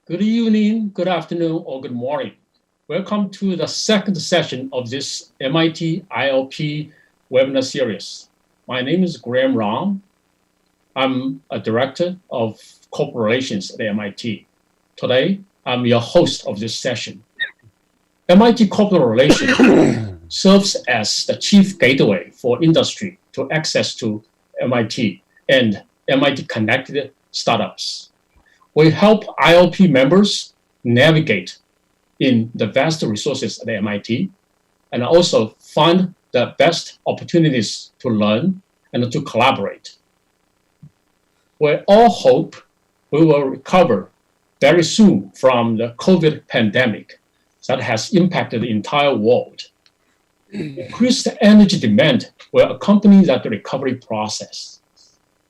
Good evening, good afternoon, or good morning. Welcome to the second session of this MIT ILP webinar series. My name is Graham Ram. I'm a director of corporate relations at MIT. Today, I'm your host of this session. MIT Corporate Relations serves as the chief gateway for industry to access to MIT and MIT connected startups. We help ILP members navigate in the vast resources at MIT and also find the best opportunities to learn and to collaborate. We all hope we will recover very soon from the COVID pandemic that has impacted the entire world. Increased energy demand will accompany that recovery process.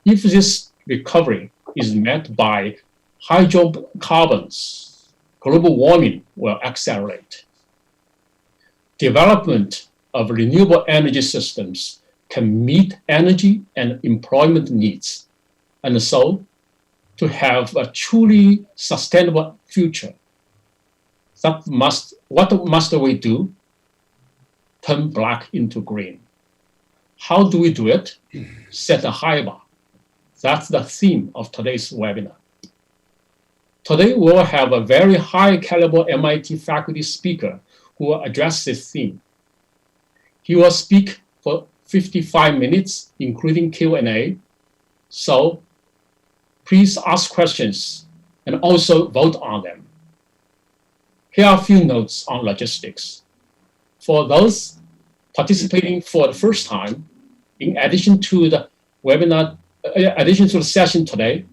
If this recovery is met by hydrocarbons, global warming will accelerate. Development of renewable energy systems can meet energy and employment needs, and so to have a truly sustainable future. What must we do? Turn black into green. How do we do it? Set a high bar. That's the theme of today's webinar. Today, we will have a very high caliber MIT faculty speaker who will address this theme. He will speak for 55 minutes, including Q&A. So please ask questions and also vote on them. Here are a few notes on logistics. For those participating for the first time, in addition to the session today,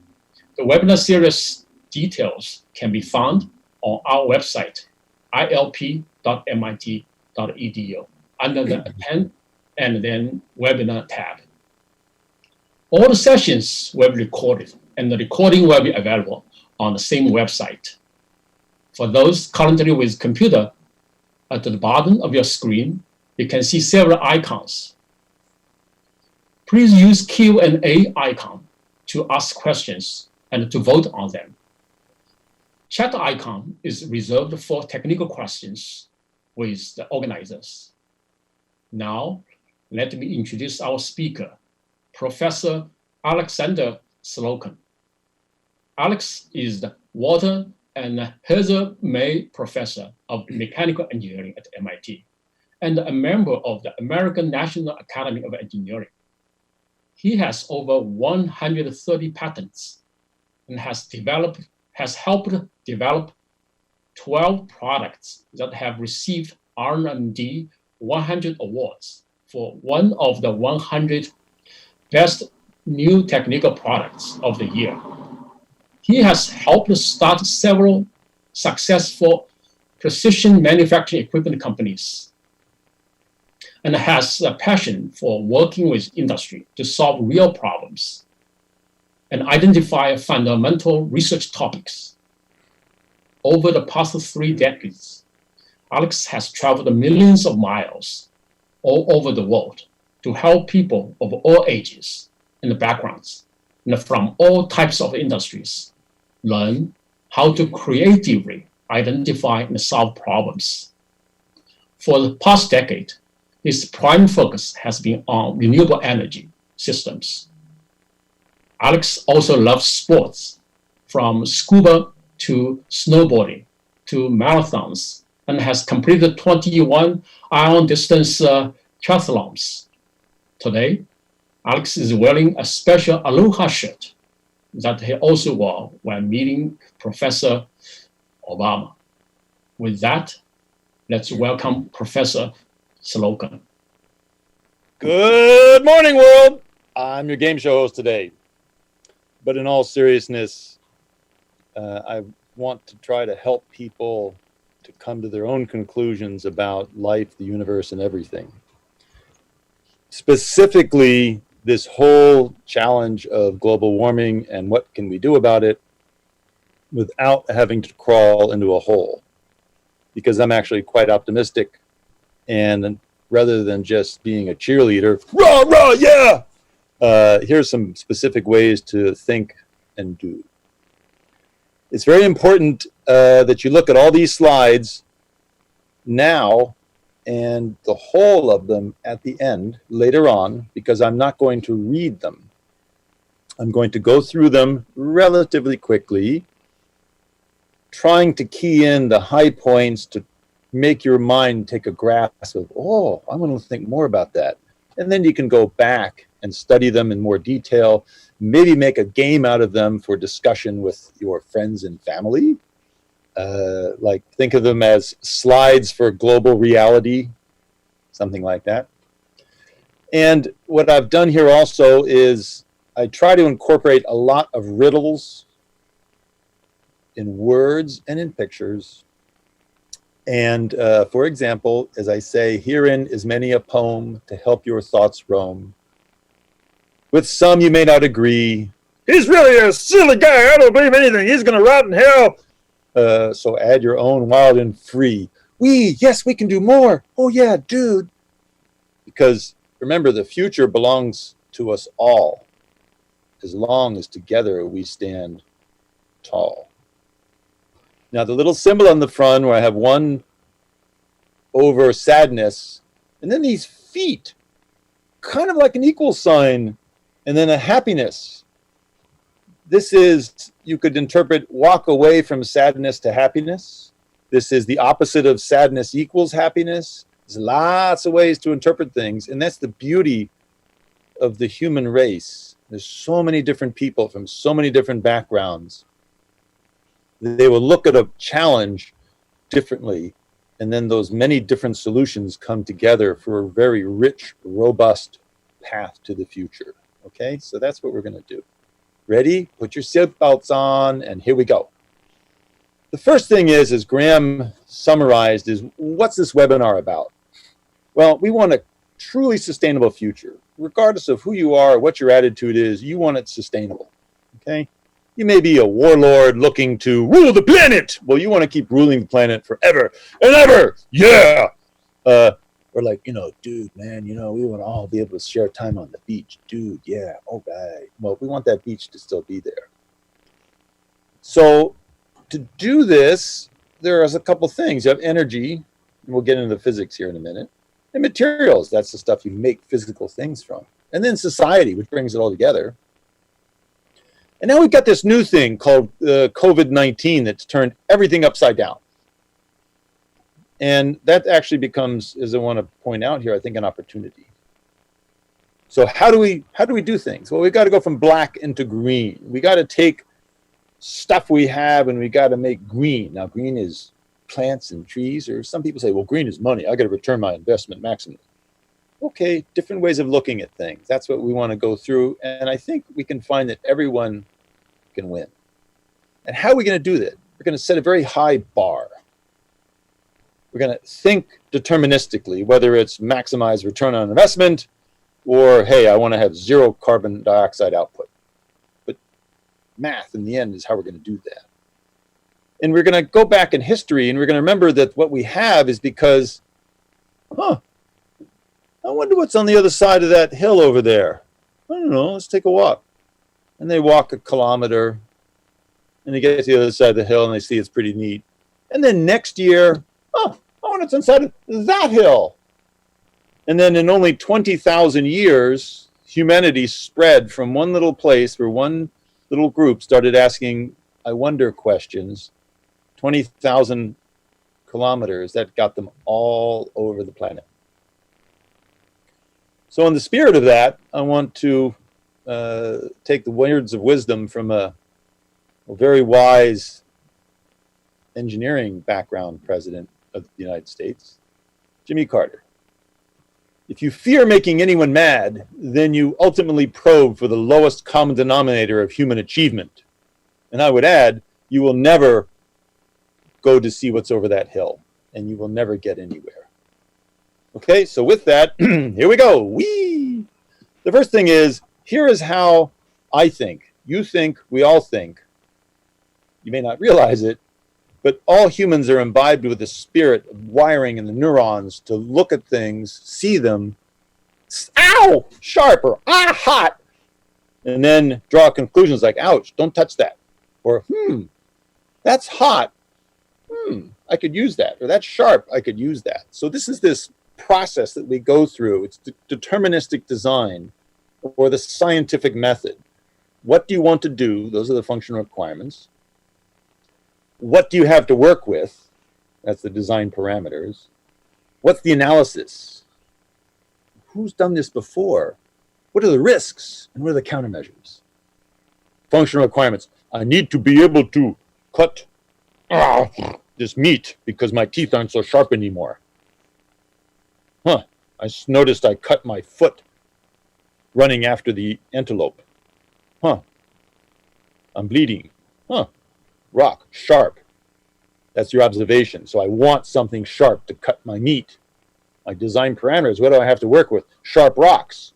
the webinar series details can be found on our website, ilp.mit.edu, under the Attend and then Webinar tab. All the sessions will be recorded, and the recording will be available on the same website. For those currently with computer, at the bottom of your screen, you can see several icons. Please use Q&A icon to ask questions and to vote on them. Chat icon is reserved for technical questions with the organizers. Now, let me introduce our speaker, Professor Alexander Slocum. Alex is the Walter and Heather May Professor of Mechanical Engineering at MIT and a member of the American National Academy of Engineering. He has over 130 patents and has helped develop 12 products that have received R&D 100 awards for one of the 100 best new technical products of the year. He has helped start several successful precision manufacturing equipment companies and has a passion for working with industry to solve real problems and identify fundamental research topics. Over the past 3 decades, Alex has traveled millions of miles all over the world to help people of all ages and backgrounds and from all types of industries learn how to creatively identify and solve problems. For the past decade, his prime focus has been on renewable energy systems. Alex also loves sports, from scuba to snowboarding to marathons, and has completed 21 iron distance triathlons. Today, Alex is wearing a special Aloha shirt that he also wore when meeting Professor Obama. With that, let's welcome Professor Slocum. Good morning, world. I'm your game show host today. But in all seriousness, I want to try to help people to come to their own conclusions about life, the universe, and everything. Specifically, this whole challenge of global warming and what can we do about it without having to crawl into a hole. Because I'm actually quite optimistic, and rather than just being a cheerleader, rah, rah, yeah, here's some specific ways to think and do. It's very important that you look at all these slides now and the whole of them at the end later on, because I'm not going to read them. I'm going to go through them relatively quickly, trying to key in the high points to make your mind take a grasp of, oh, I want to think more about that. And then you can go back and study them in more detail, maybe make a game out of them for discussion with your friends and family. Like think of them as slides for global reality, something like that. And what I've done here also is I try to incorporate a lot of riddles in words and in pictures. And for example, as I say, herein is many a poem to help your thoughts roam. With some you may not agree. He's really a silly guy. I don't believe anything. He's going to rot in hell. So add your own wild and free. Yes, we can do more. Oh yeah, dude. Because remember, the future belongs to us all, as long as together we stand tall. Now the little symbol on the front where I have one over sadness, and then these feet, kind of like an equal sign, and then a happiness. This is, you could interpret, walk away from sadness to happiness. This is the opposite of sadness equals happiness. There's lots of ways to interpret things, and that's the beauty of the human race. There's so many different people from so many different backgrounds. They will look at a challenge differently, and then those many different solutions come together for a very rich, robust path to the future. Okay, so that's what we're going to do. Ready? Put your seatbelts on, and here we go. The first thing is, as Graham summarized, is what's this webinar about? Well, we want a truly sustainable future. Regardless of who you are, what your attitude is, you want it sustainable. Okay? You may be a warlord looking to rule the planet. Well, you want to keep ruling the planet forever and ever. Yeah. Or like, dude, man, we want to all be able to share time on the beach. Dude, yeah, okay. Well, we want that beach to still be there. So to do this, there's a couple things. You have energy, and we'll get into the physics here in a minute, and materials. That's the stuff you make physical things from. And then society, which brings it all together. And now we've got this new thing called COVID-19 that's turned everything upside down. And that actually becomes, as I want to point out here, I think an opportunity. So how do we do things? Well, we've got to go from black into green. We got to take stuff we have and we got to make green. Now, green is plants and trees, or some people say, well, green is money. I got to return my investment maximally. Okay, different ways of looking at things. That's what we want to go through. And I think we can find that everyone can win. And how are we going to do that? We're going to set a very high bar. We're going to think deterministically, whether it's maximize return on investment or, hey, I want to have zero carbon dioxide output. But math in the end is how we're going to do that. And we're going to go back in history and we're going to remember that what we have is because, I wonder what's on the other side of that hill over there. I don't know, let's take a walk. And they walk a kilometer and they get to the other side of the hill and they see it's pretty neat. And then next year, I wonder what's inside of that hill. And then in only 20,000 years, humanity spread from one little place where one little group started asking I wonder questions, 20,000 kilometers, that got them all over the planet. So in the spirit of that, I want to take the words of wisdom from a very wise engineering background president of the United States, Jimmy Carter. If you fear making anyone mad, then you ultimately probe for the lowest common denominator of human achievement. And I would add, you will never go to see what's over that hill, and you will never get anywhere. Okay, so with that, here we go. Whee! The first thing is, here is how I think, you think, we all think. You may not realize it, but all humans are imbibed with the spirit of wiring in the neurons to look at things, see them, ow, sharp, or hot, and then draw conclusions like, ouch, don't touch that, or That's hot. I could use that. Or that's sharp. I could use that. So this is this process that we go through. It's deterministic design or the scientific method. What do you want to do? Those are the functional requirements. What do you have to work with? That's the design parameters. What's the analysis? Who's done this before? What are the risks? And what are the countermeasures? Functional requirements. I need to be able to cut this meat because my teeth aren't so sharp anymore. I noticed I cut my foot running after the antelope. I'm bleeding. Rock, sharp. That's your observation. So I want something sharp to cut my meat. My design parameters, what do I have to work with? Sharp rocks.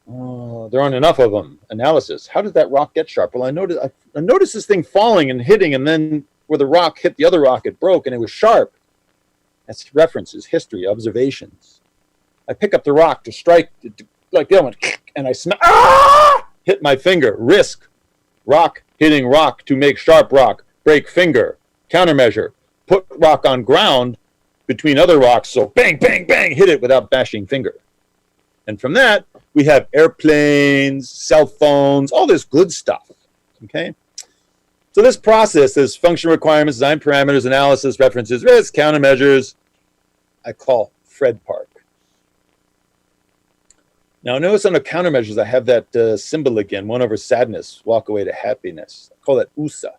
There aren't enough of them. Analysis. How did that rock get sharp? Well, I noticed this thing falling and hitting, and then where the rock hit the other rock, it broke, and it was sharp. That's references, history, observations. I pick up the rock to strike, like that one, and I hit my finger. Risk. Rock hitting rock to make sharp rock. Break finger. Countermeasure. Put rock on ground between other rocks, so bang, bang, bang, hit it without bashing finger. And from that, we have airplanes, cell phones, all this good stuff, okay? So this process, this function requirements, design parameters, analysis, references, risk, countermeasures, I call Fred Park. Now notice on the countermeasures, I have that symbol again, 1 over sadness, walk away to happiness. I call that USA,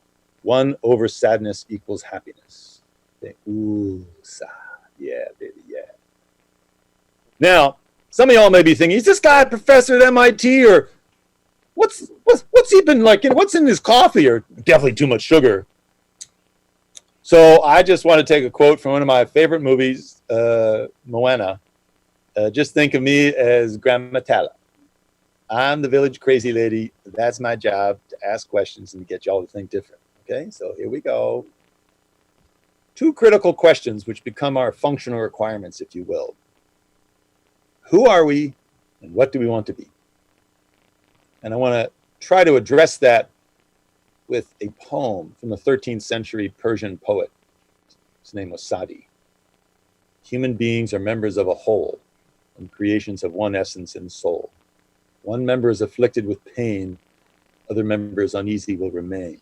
1 over sadness equals happiness. Okay. USA, yeah, baby, yeah. Now, some of y'all may be thinking, is this guy a professor at MIT, or what's he been like? What's in his coffee? Or definitely too much sugar. So I just want to take a quote from one of my favorite movies, Moana. Just think of me as Grandma Tala. I'm the village crazy lady. That's my job, to ask questions and get y'all to think different. Okay, so here we go. 2 critical questions which become our functional requirements, if you will. Who are we, and what do we want to be? And I want to try to address that with a poem from the 13th century Persian poet. His name was Sadi. Human beings are members of a whole, and creations of one essence and soul. One member is afflicted with pain, other members uneasy will remain.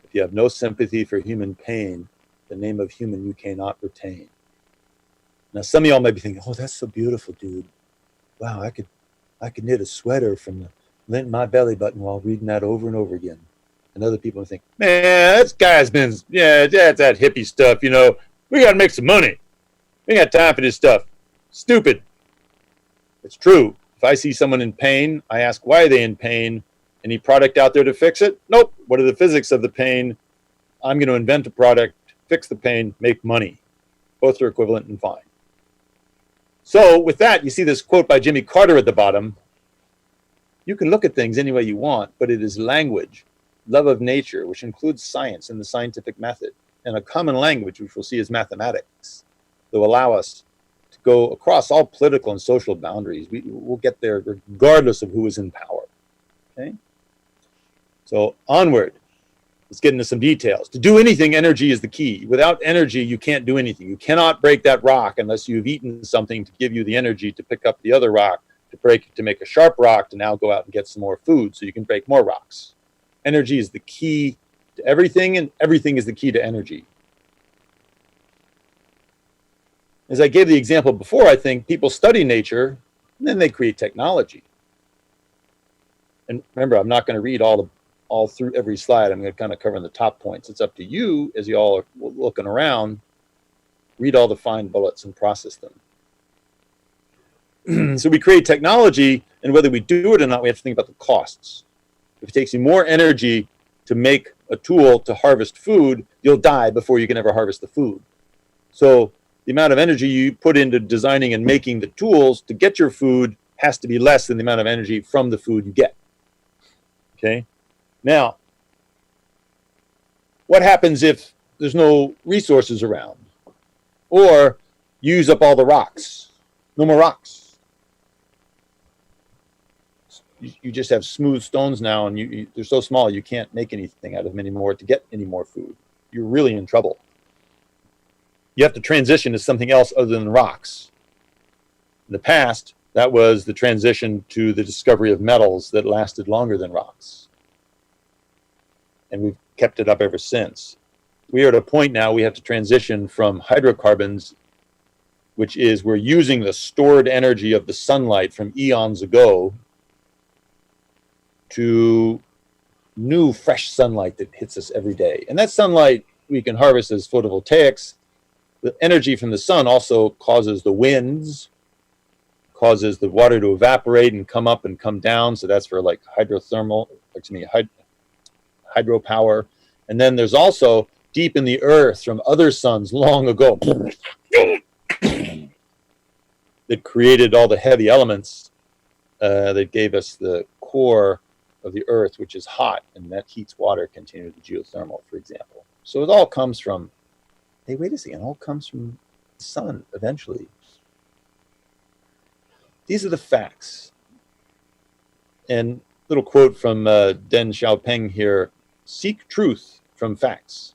If you have no sympathy for human pain, the name of human you cannot retain. Now, some of y'all might be thinking, oh, that's so beautiful, dude. Wow, I could knit a sweater from the lint in my belly button while reading that over and over again. And other people think, man, this guy's been, that's that hippie stuff, you know. We got to make some money. We ain't got time for this stuff. Stupid. It's true. If I see someone in pain, I ask, why are they in pain? Any product out there to fix it? Nope. What are the physics of the pain? I'm going to invent a product, fix the pain, make money. Both are equivalent and fine. So with that, you see this quote by Jimmy Carter at the bottom. You can look at things any way you want, but it is language, love of nature, which includes science and the scientific method, and a common language, which we'll see as mathematics, that will allow us to go across all political and social boundaries. We'll get there regardless of who is in power. Okay? So onward. Let's get into some details. To do anything, energy is the key. Without energy, you can't do anything. You cannot break that rock unless you've eaten something to give you the energy to pick up the other rock, to make a sharp rock, to now go out and get some more food so you can break more rocks. Energy is the key to everything, and everything is the key to energy. As I gave the example before, I think people study nature, and then they create technology. And remember, I'm not going to read all through every slide. I'm going to kind of cover the top points. It's up to you, as you all are looking around, read all the fine bullets and process them. So we create technology, and whether we do it or not, we have to think about the costs. If it takes you more energy to make a tool to harvest food, you'll die before you can ever harvest the food. So the amount of energy you put into designing and making the tools to get your food has to be less than the amount of energy from the food you get. Okay? Now, what happens if there's no resources around? Or use up all the rocks? No more rocks. you just have smooth stones now, and they're so small you can't make anything out of them anymore to get any more food. You're really in trouble. You have to transition to something else other than rocks. In the past, that was the transition to the discovery of metals that lasted longer than rocks. And we've kept it up ever since. We are at a point now we have to transition from hydrocarbons, which is we're using the stored energy of the sunlight from eons ago, to new fresh sunlight that hits us every day. And that sunlight we can harvest as photovoltaics. The energy from the sun also causes the winds, causes the water to evaporate and come up and come down. So that's for like hydropower. And then there's also deep in the earth from other suns long ago that created all the heavy elements that gave us the core of the earth, which is hot, and that heats water, continuing the geothermal, for example. So it all comes from, hey, wait a second, it all comes from the sun eventually. These are the facts. And little quote from Deng Xiaoping here: seek truth from facts.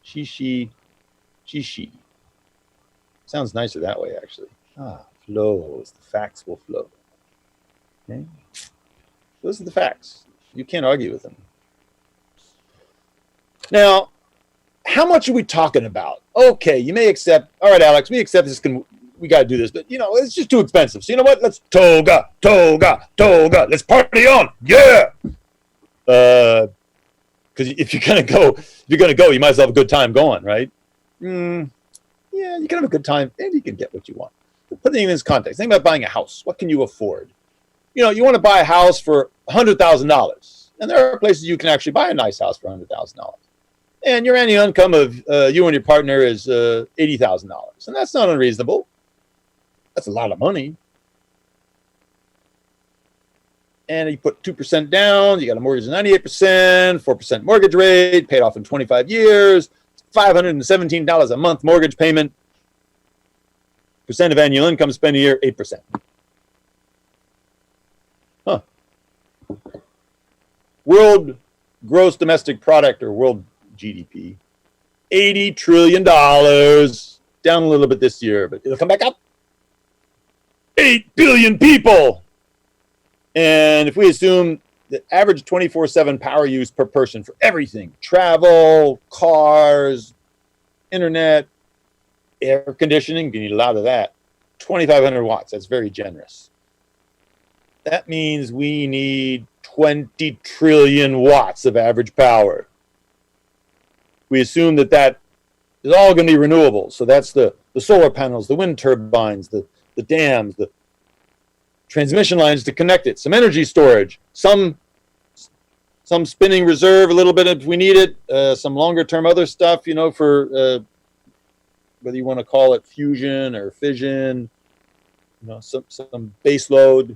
Xi. Sounds nicer that way, actually. Flows. The facts will flow. Okay? Those are the facts. You can't argue with them. Now, how much are we talking about? Okay, you may accept, all right, Alex, we accept this, we got to do this, but, it's just too expensive. So you know what? Let's toga. Let's party on. Yeah. Because if you're going to go, you might as well have a good time going, right? Yeah, you can have a good time and you can get what you want. But put it in this context. Think about buying a house. What can you afford? You want to buy a house for $100,000. And there are places you can actually buy a nice house for $100,000. And your annual income of you and your partner is $80,000. And that's not unreasonable. That's a lot of money. And you put 2% down, you got a mortgage of 98%, 4% mortgage rate, paid off in 25 years, $517 a month mortgage payment. Percent of annual income spent a year, 8%. World gross domestic product, or world GDP, $80 trillion. Down a little bit this year, but it'll come back up. 8 billion people. And if we assume the average 24/7 power use per person for everything, travel, cars, internet, air conditioning, you need a lot of that, 2,500 watts. That's very generous. That means we need 20 trillion watts of average power. We assume that is all going to be renewable. So that's the solar panels, the wind turbines, the dams, the transmission lines to connect it, some energy storage, some spinning reserve, a little bit if we need it, some longer term other stuff, for whether you want to call it fusion or fission, some base load,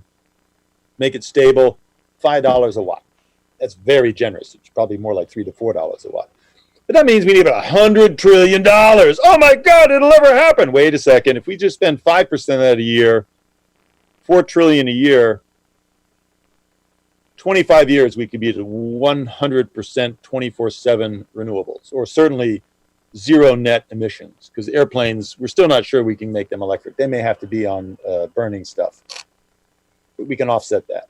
make it stable, $5 a watt. That's very generous. It's probably more like $3 to $4 a watt. But that means we need about $100 trillion. Oh my God, it'll never happen. Wait a second. If we just spend 5% of that a year, $4 trillion a year, 25 years, we could be at 100% 24/7 renewables, or certainly zero net emissions, because airplanes, we're still not sure we can make them electric. They may have to be on burning stuff, but we can offset that.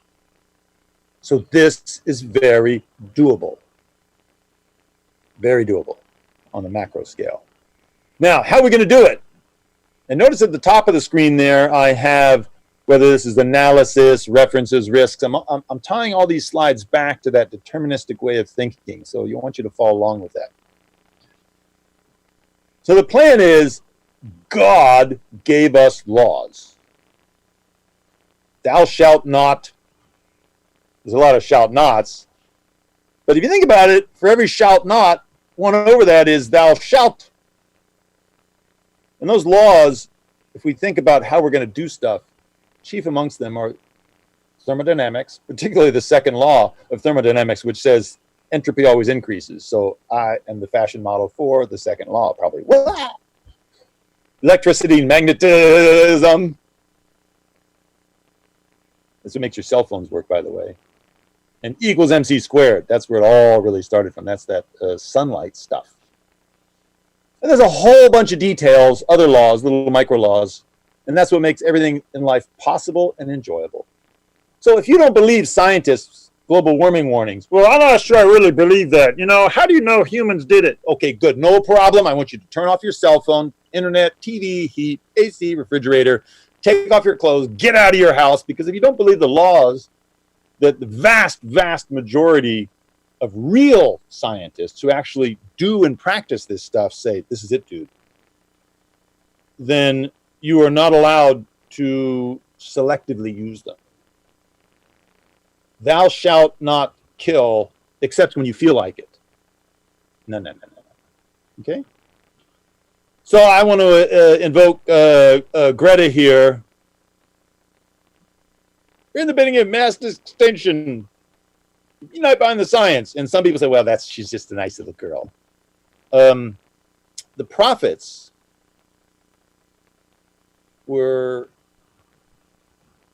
So this is very doable. Very doable on a macro scale. Now, how are we going to do it? And notice at the top of the screen there, I have whether this is analysis, references, risks. I'm tying all these slides back to that deterministic way of thinking. So I want you to follow along with that. So the plan is God gave us laws. Thou shalt not. There's a lot of shalt nots. But if you think about it, for every shalt not, one over that is thou shalt. And those laws, if we think about how we're going to do stuff, chief amongst them are thermodynamics, particularly the second law of thermodynamics, which says entropy always increases. So I am the fashion model for the second law, probably. Wah! Electricity and magnetism. That's what makes your cell phones work, by the way. And E equals MC squared. That's where it all really started from. That's that sunlight stuff. And there's a whole bunch of details, other laws, little micro laws. And that's what makes everything in life possible and enjoyable. So if you don't believe scientists' global warming warnings, well, I'm not sure I really believe that. You know, how do you know humans did it? Okay, good. No problem. I want you to turn off your cell phone, internet, TV, heat, AC, refrigerator, take off your clothes, get out of your house. Because if you don't believe the laws, that the vast, vast majority of real scientists who actually do and practice this stuff say, this is it, dude, then you are not allowed to selectively use them. Thou shalt not kill except when you feel like it. No. Okay? So I want to invoke Greta here. We're in the beginning of mass extinction. Unite behind the science. And some people say, well, she's just a nice little girl. The prophets were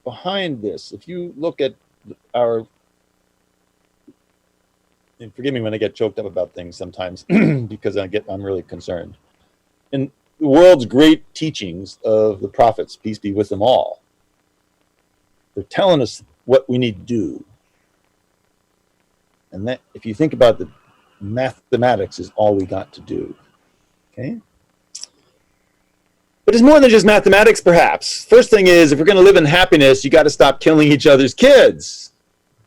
behind this. If you look at and forgive me when I get choked up about things sometimes because I'm really concerned. In the world's great teachings of the prophets, peace be with them all, they're telling us what we need to do. And that, if you think about the mathematics, is all we got to do. Okay? But it's more than just mathematics, perhaps. First thing is, if we're going to live in happiness, you got to stop killing each other's kids.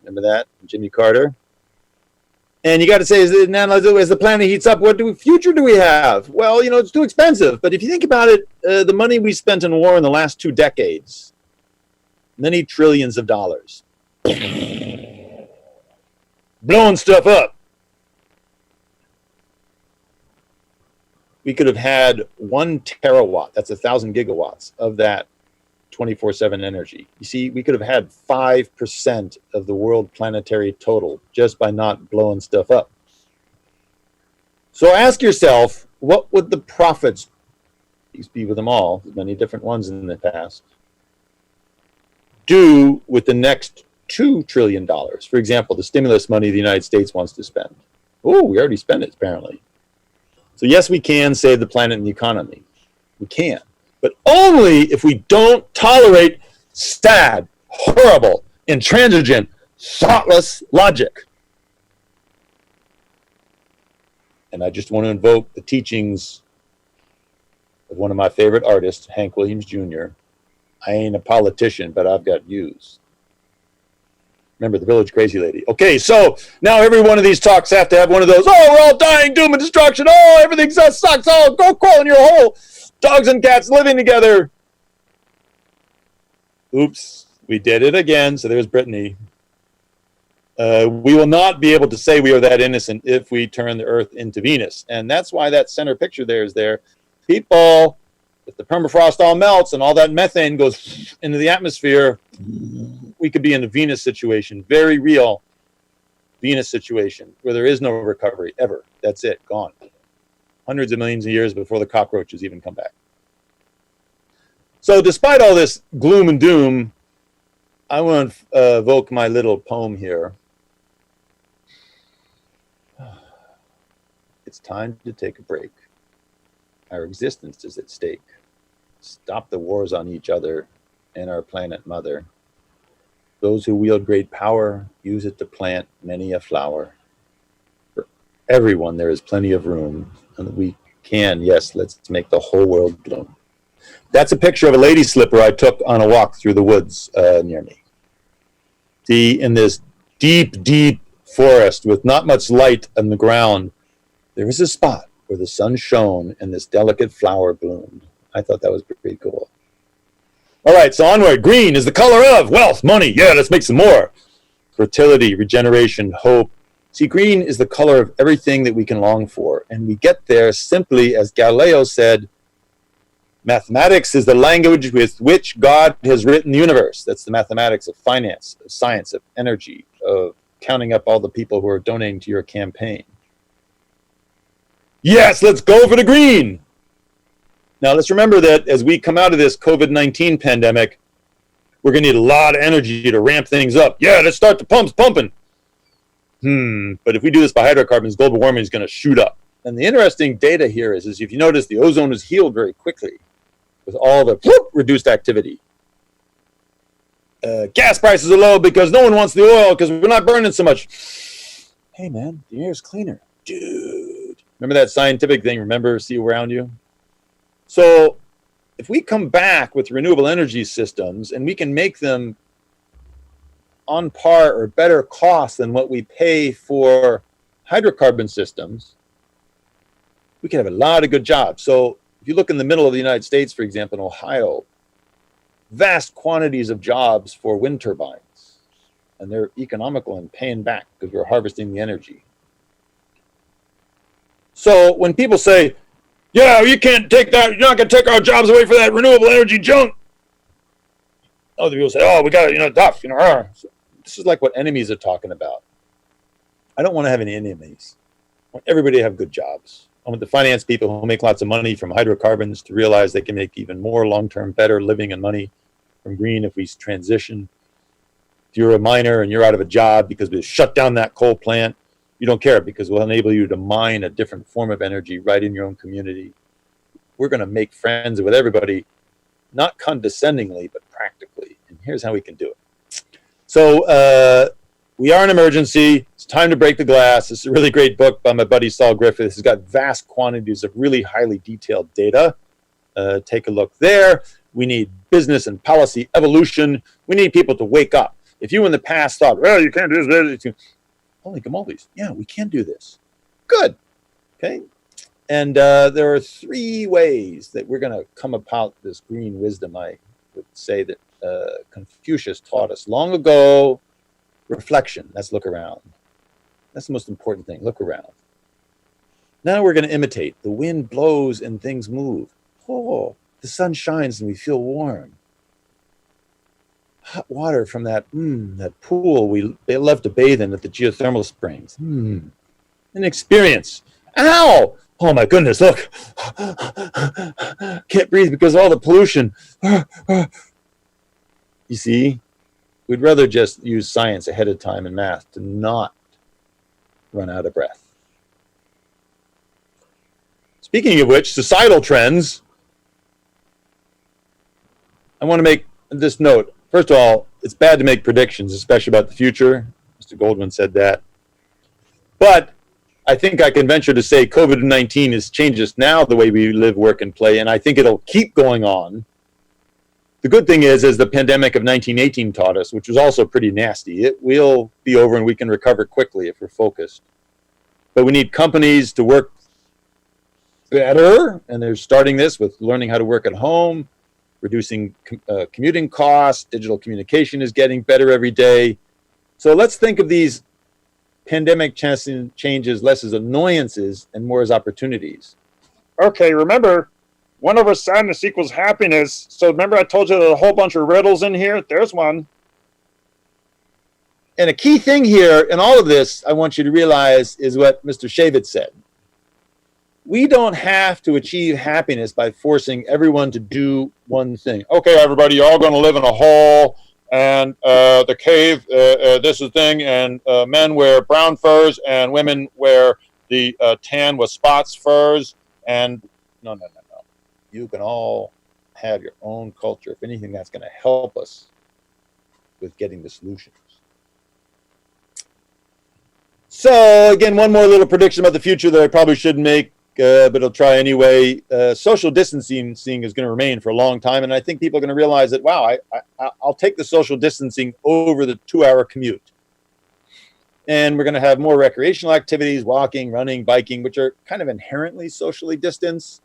Remember that, Jimmy Carter? And you got to say, as the planet heats up, what future do we have? Well, it's too expensive. But if you think about it, the money we spent in war in the last 2 decades, many trillions of dollars, blowing stuff up. We could have had 1 terawatt, that's 1,000 gigawatts of that 24/7 energy. You see, we could have had 5% of the world planetary total just by not blowing stuff up. So ask yourself, what would the prophets, peace be with them all, many different ones in the past, do with the next $2 trillion? For example, the stimulus money the United States wants to spend. Oh, we already spent it, apparently. So yes, we can save the planet and the economy. We can. But only if we don't tolerate sad, horrible, intransigent, thoughtless logic. And I just want to invoke the teachings of one of my favorite artists, Hank Williams Jr. I ain't a politician, but I've got views. Remember the Village Crazy Lady. Okay, so now every one of these talks have to have one of those, oh, we're all dying, doom and destruction, oh, everything sucks, oh, go crawl in your hole, dogs and cats living together. Oops, we did it again, so there's Brittany. We will not be able to say we are that innocent if we turn the Earth into Venus. And that's why that center picture there is there. People, if the permafrost all melts and all that methane goes into the atmosphere, we could be in a Venus situation, very real Venus situation, where there is no recovery ever. That's it, gone. Hundreds of millions of years before the cockroaches even come back. So despite all this gloom and doom, I want to evoke my little poem here. It's time to take a break. Our existence is at stake. Stop the wars on each other and our planet mother. Those who wield great power use it to plant many a flower. For everyone there is plenty of room, and we can, yes, let's make the whole world bloom. That's a picture of a lady slipper I took on a walk through the woods near me. See, in this deep, deep forest with not much light on the ground, there is a spot where the sun shone and this delicate flower bloomed. I thought that was pretty cool. All right, so onward. Green is the color of wealth, money. Yeah, let's make some more. Fertility, regeneration, hope. See, green is the color of everything that we can long for. And we get there simply, as Galileo said, mathematics is the language with which God has written the universe. That's the mathematics of finance, of science, of energy, of counting up all the people who are donating to your campaign. Yes, let's go for the green. Now, let's remember that as we come out of this COVID-19 pandemic, we're going to need a lot of energy to ramp things up. Yeah, let's start the pumps pumping. But if we do this by hydrocarbons, global warming is going to shoot up. And the interesting data here is if you notice, the ozone is healed very quickly with all the reduced activity. Gas prices are low because no one wants the oil because we're not burning so much. Hey, man, the air is cleaner. Dude. Remember that scientific thing? Remember, see around you? So if we come back with renewable energy systems and we can make them on par or better cost than what we pay for hydrocarbon systems, we can have a lot of good jobs. So if you look in the middle of the United States, for example, in Ohio, vast quantities of jobs for wind turbines, and they're economical and paying back because we're harvesting the energy. So when people say, yeah, you can't take that, you're not going to take our jobs away for that renewable energy junk. Other people say, oh, we got to, tough, So this is like what enemies are talking about. I don't want to have any enemies. I want everybody to have good jobs. I want the finance people who make lots of money from hydrocarbons to realize they can make even more long-term, better living and money from green if we transition. If you're a miner and you're out of a job because we shut down that coal plant, you don't care because we'll enable you to mine a different form of energy right in your own community. We're going to make friends with everybody, not condescendingly, but practically. And here's how we can do it. So we are an emergency. It's time to break the glass. This is a really great book by my buddy Saul Griffith. It's got vast quantities of really highly detailed data. Take a look there. We need business and policy evolution. We need people to wake up. If you in the past thought, well, you can't do this, holy gamolies, yeah, we can do this. Good. Okay. And there are 3 ways that we're going to come about this green wisdom. I would say that Confucius taught us long ago. Reflection. That's look around. That's the most important thing. Look around. Now we're going to imitate. The wind blows and things move. Oh, the sun shines and we feel warm. Hot water from that pool they love to bathe in at the geothermal springs. An experience. Ow! Oh my goodness, look. Can't breathe because of all the pollution. You see, we'd rather just use science ahead of time and math to not run out of breath. Speaking of which, societal trends. I want to make this note. First of all, it's bad to make predictions, especially about the future. Mr. Goldman said that. But I think I can venture to say COVID-19 has changed us now the way we live, work, and play, and I think it'll keep going on. The good thing is, as the pandemic of 1918 taught us, which was also pretty nasty, it will be over and we can recover quickly if we're focused. But we need companies to work better, and they're starting this with learning how to work at home, reducing commuting costs. Digital communication is getting better every day. So let's think of these pandemic changes less as annoyances and more as opportunities. Okay, remember, 1 over sadness equals happiness. So remember I told you there's a whole bunch of riddles in here? There's one. And a key thing here in all of this I want you to realize is what Mr. Shavitz said. We don't have to achieve happiness by forcing everyone to do one thing. Okay, everybody, you're all going to live in a hole, and the cave, this is the thing, and men wear brown furs, and women wear the tan with spots furs, and no. You can all have your own culture. If anything, that's going to help us with getting the solutions. So, again, one more little prediction about the future that I probably shouldn't make, but I'll try anyway. Social distancing is going to remain for a long time, and I think people are going to realize that, wow, I'll take the social distancing over the 2-hour commute. And we're going to have more recreational activities, walking, running, biking, which are kind of inherently socially distanced,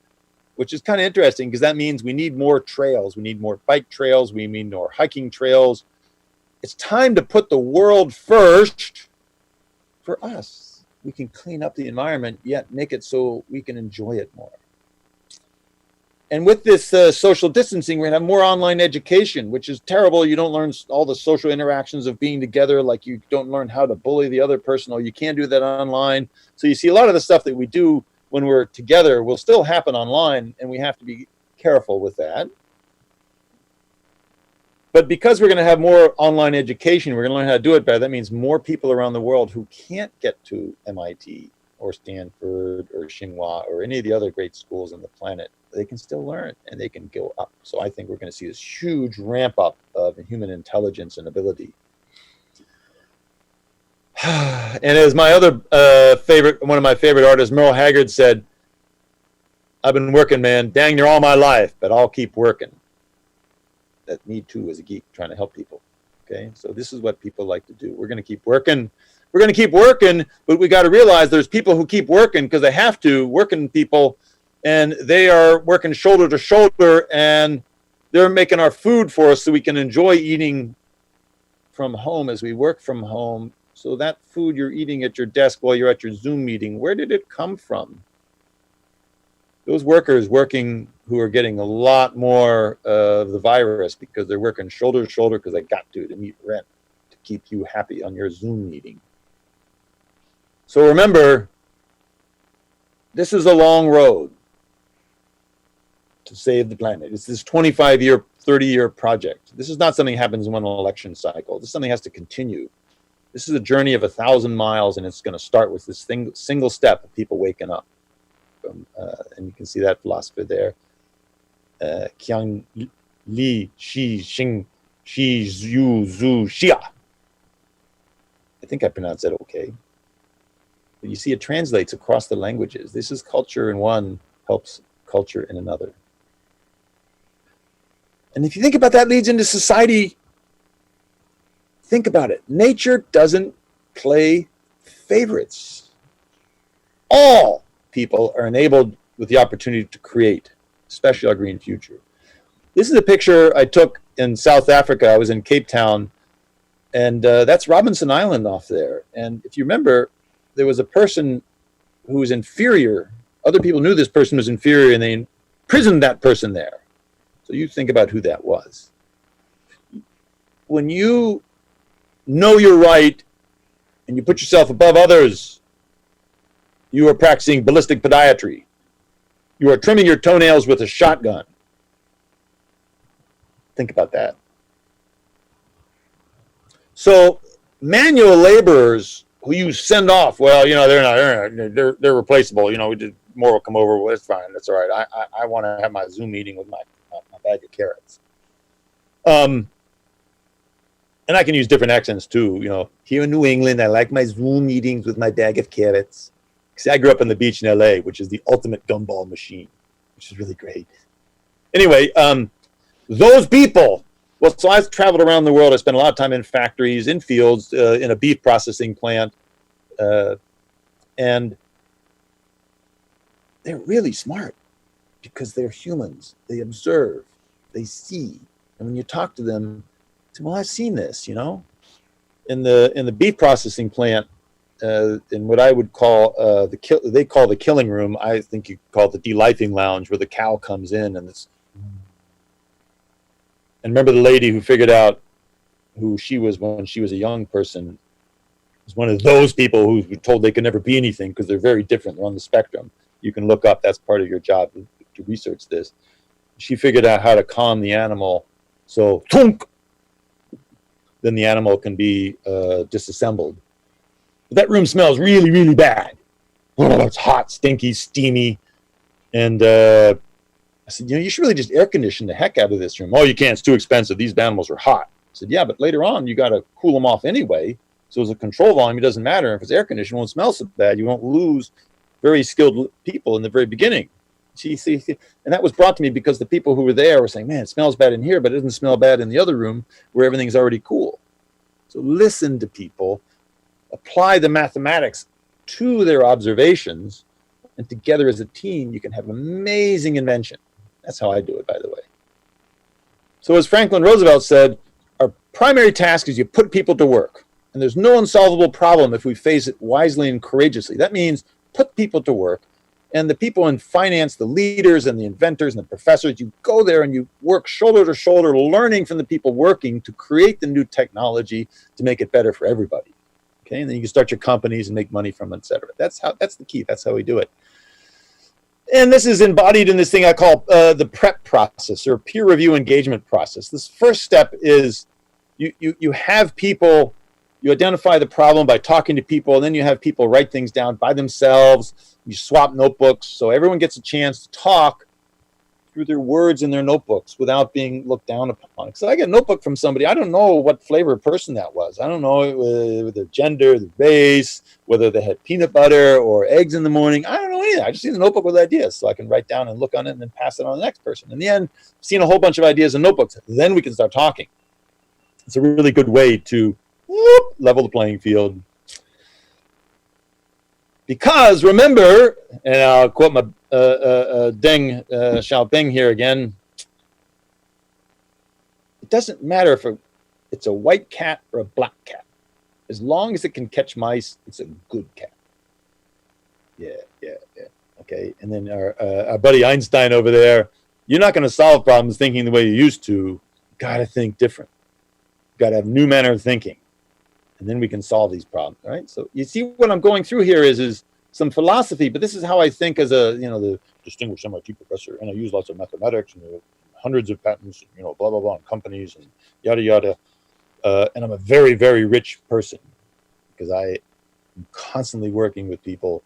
which is kind of interesting because that means we need more trails. We need more bike trails. We need more hiking trails. It's time to put the world first for us. We can clean up the environment, yet make it so we can enjoy it more. And with this social distancing, we're going to have more online education, which is terrible. You don't learn all the social interactions of being together, like you don't learn how to bully the other person, or you can't do that online. So you see a lot of the stuff that we do when we're together will still happen online, and we have to be careful with that. But because we're going to have more online education, we're going to learn how to do it better. That means more people around the world who can't get to MIT or Stanford or Tsinghua or any of the other great schools on the planet, they can still learn and they can go up. So I think we're going to see this huge ramp up of human intelligence and ability. And as my other one of my favorite artists, Merle Haggard, said, I've been working, man, dang near all my life, but I'll keep working. That me too as a geek trying to help people. Okay, so this is what people like to do. We're going to keep working. We're going to keep working, but we got to realize there's people who keep working because they have to, working people, and they are working shoulder to shoulder, and they're making our food for us so we can enjoy eating from home as we work from home. So that food you're eating at your desk while you're at your Zoom meeting, where did it come from? Those workers working who are getting a lot more of the virus because they're working shoulder to shoulder because they got to meet rent to keep you happy on your Zoom meeting. So remember, this is a long road to save the planet. It's this 25-year, 30-year project. This is not something that happens in one election cycle. This is something that has to continue. This is a journey of 1,000 miles, and it's going to start with this single step of people waking up. And you can see that philosopher there. Qiang Li Shi Xing Shi Zhu Zhu Xia. I think I pronounced that okay. But you see, it translates across the languages. This is culture in one, helps culture in another. And if you think about that, leads into society. Think about it. Nature doesn't play favorites. All people are enabled with the opportunity to create, especially our green future. This is a picture I took in South Africa. I was in Cape Town, and that's Robinson Island off there. And if you remember, there was a person who was inferior. Other people knew this person was inferior, and they imprisoned that person there. So you think about who that was. When you know you're right and you put yourself above others, you are practicing ballistic podiatry. You are trimming your toenails with a shotgun. Think about that. So manual laborers who you send off, well, you know, they're replaceable. You know, more will come over. Well, it's fine. That's all right. I want to have my Zoom meeting with my bag of carrots. And I can use different accents too. You know, here in New England, I like my Zoom meetings with my bag of carrots. See, I grew up on the beach in LA, which is the ultimate gumball machine, which is really great. Anyway, those people, well, so I've traveled around the world. I spent a lot of time in factories, in fields, in a beef processing plant. And they're really smart because they're humans. They observe, they see. And when you talk to them, say, well, I've seen this, you know. In the beef processing plant, in what I would call they call the killing room, I think you call it the delifing lounge, where the cow comes in and it's. And remember the lady who figured out who she was when she was a young person was one of those people who were told they could never be anything because they're very different. They're on the spectrum. You can look up. That's part of your job to research this. She figured out how to calm the animal, so thunk, then the animal can be disassembled. But that room smells really, really bad. Oh, it's hot, stinky, steamy. And I said, you know, you should really just air condition the heck out of this room. Oh, you can't. It's too expensive. These animals are hot. I said, yeah, but later on, you got to cool them off anyway. So as a control volume, it doesn't matter. If it's air conditioned, it won't smell so bad. You won't lose very skilled people in the very beginning. See, and that was brought to me because the people who were there were saying, man, it smells bad in here, but it doesn't smell bad in the other room where everything's already cool. So listen to people. Apply the mathematics to their observations, and together as a team, you can have amazing invention. That's how I do it, by the way. So as Franklin Roosevelt said, our primary task is you put people to work. And there's no unsolvable problem if we face it wisely and courageously. That means put people to work. And the people in finance, the leaders and the inventors and the professors, you go there and you work shoulder to shoulder, learning from the people working to create the new technology to make it better for everybody. Okay, and then you can start your companies and make money from it, et cetera. That's the key. That's how we do it. And this is embodied in this thing I call the PrEP process, or peer review engagement process. This first step is you have people, you identify the problem by talking to people, and then you have people write things down by themselves. You swap notebooks so everyone gets a chance to talk through their words in their notebooks without being looked down upon. So I get a notebook from somebody, I don't know what flavor of person that was. I don't know their gender, their race, whether they had peanut butter or eggs in the morning. I don't know anything. I just see the notebook with ideas so I can write down and look on it and then pass it on to the next person. In the end, seeing a whole bunch of ideas in notebooks, then we can start talking. It's a really good way to level the playing field. Because remember, and I'll quote my Deng Xiaoping here again, it doesn't matter if it's a white cat or a black cat. As long as it can catch mice, it's a good cat. Yeah. Okay, and then our buddy Einstein over there, you're not going to solve problems thinking the way you used to. You got to think different. You got to have new manner of thinking. And then we can solve these problems, right? So you see what I'm going through here is some philosophy, but this is how I think as the distinguished MIT professor, and I use lots of mathematics and hundreds of patents, blah, blah, blah, and companies and yada, yada. And I'm a very, very rich person because I am constantly working with people,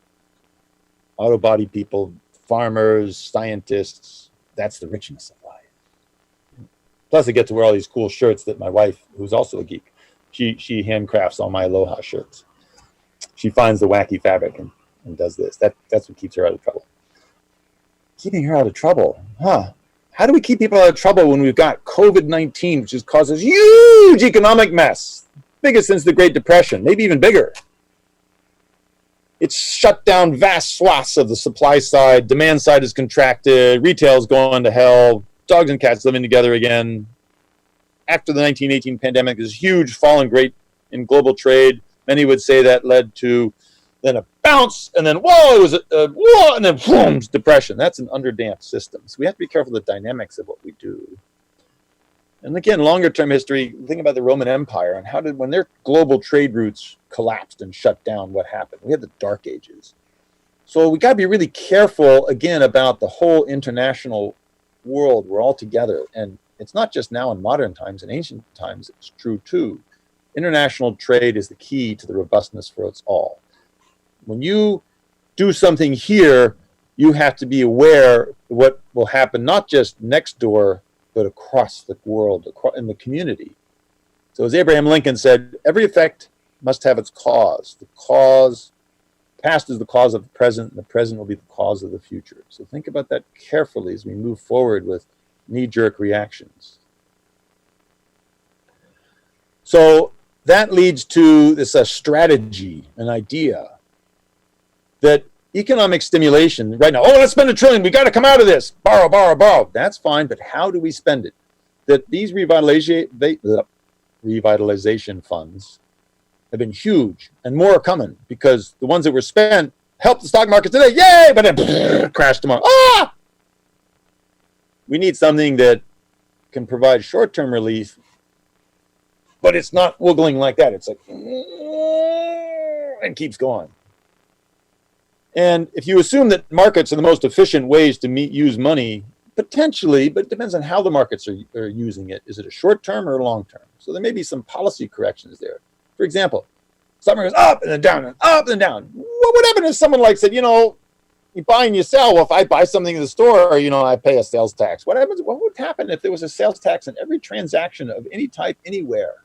auto body people, farmers, scientists. That's the richness of life. Plus I get to wear all these cool shirts that my wife, who's also a geek, she handcrafts all my Aloha shirts. She finds the wacky fabric and does this. That's what keeps her out of trouble. Keeping her out of trouble, huh? How do we keep people out of trouble when we've got COVID-19, which has caused this huge economic mess, biggest since the Great Depression, maybe even bigger? It's shut down vast swaths of the supply side. Demand side is contracted. Retail's going to hell. Dogs and cats living together again. After the 1918 pandemic, there's a huge fall in global trade. Many would say that led to then a bounce, and then whoa, it was a whoa, and then boom, depression. That's an underdamped system. So we have to be careful of the dynamics of what we do. And again, longer term history, think about the Roman Empire and when their global trade routes collapsed and shut down, what happened? We had the Dark Ages. So we got to be really careful, again, about the whole international world. We're all together. And it's not just now in modern times, in ancient times, it's true too. International trade is the key to the robustness for us all. When you do something here, you have to be aware of what will happen, not just next door, but across the world, in the community. So as Abraham Lincoln said, every effect must have its cause. Past is the cause of the present, and the present will be the cause of the future. So think about that carefully as we move forward with knee-jerk reactions. So that leads to this strategy, an idea that economic stimulation right now, let's spend $1 trillion, we got to come out of this, borrow, borrow, borrow. That's fine, but how do we spend it? That these revitalization funds have been huge, and more are coming because the ones that were spent helped the stock market today, yay, but then crash tomorrow. We need something that can provide short-term relief, but it's not wiggling like that. It's like, and keeps going. And if you assume that markets are the most efficient ways to use money, potentially, but it depends on how the markets are using it. Is it a short-term or a long-term? So there may be some policy corrections there. For example, stock market goes up and then down and up and down. What would happen if someone said, you buy and you sell? Well, if I buy something in the store, I pay a sales tax. What would happen if there was a sales tax on every transaction of any type anywhere?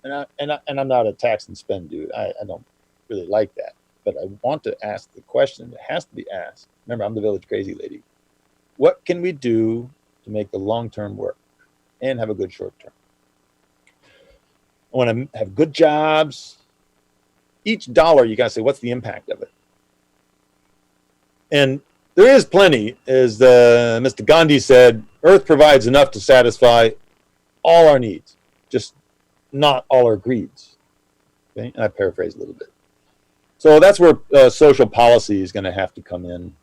And I'm not a tax and spend dude. I don't really like that. But I want to ask the question that has to be asked. Remember, I'm the village crazy lady. What can we do to make the long-term work and have a good short-term? I want to have good jobs. Each dollar, you got to say, what's the impact of it? And there is plenty, as Mr. Gandhi said, Earth provides enough to satisfy all our needs, just not all our greeds. Okay? And I paraphrase a little bit. So that's where social policy is going to have to come in.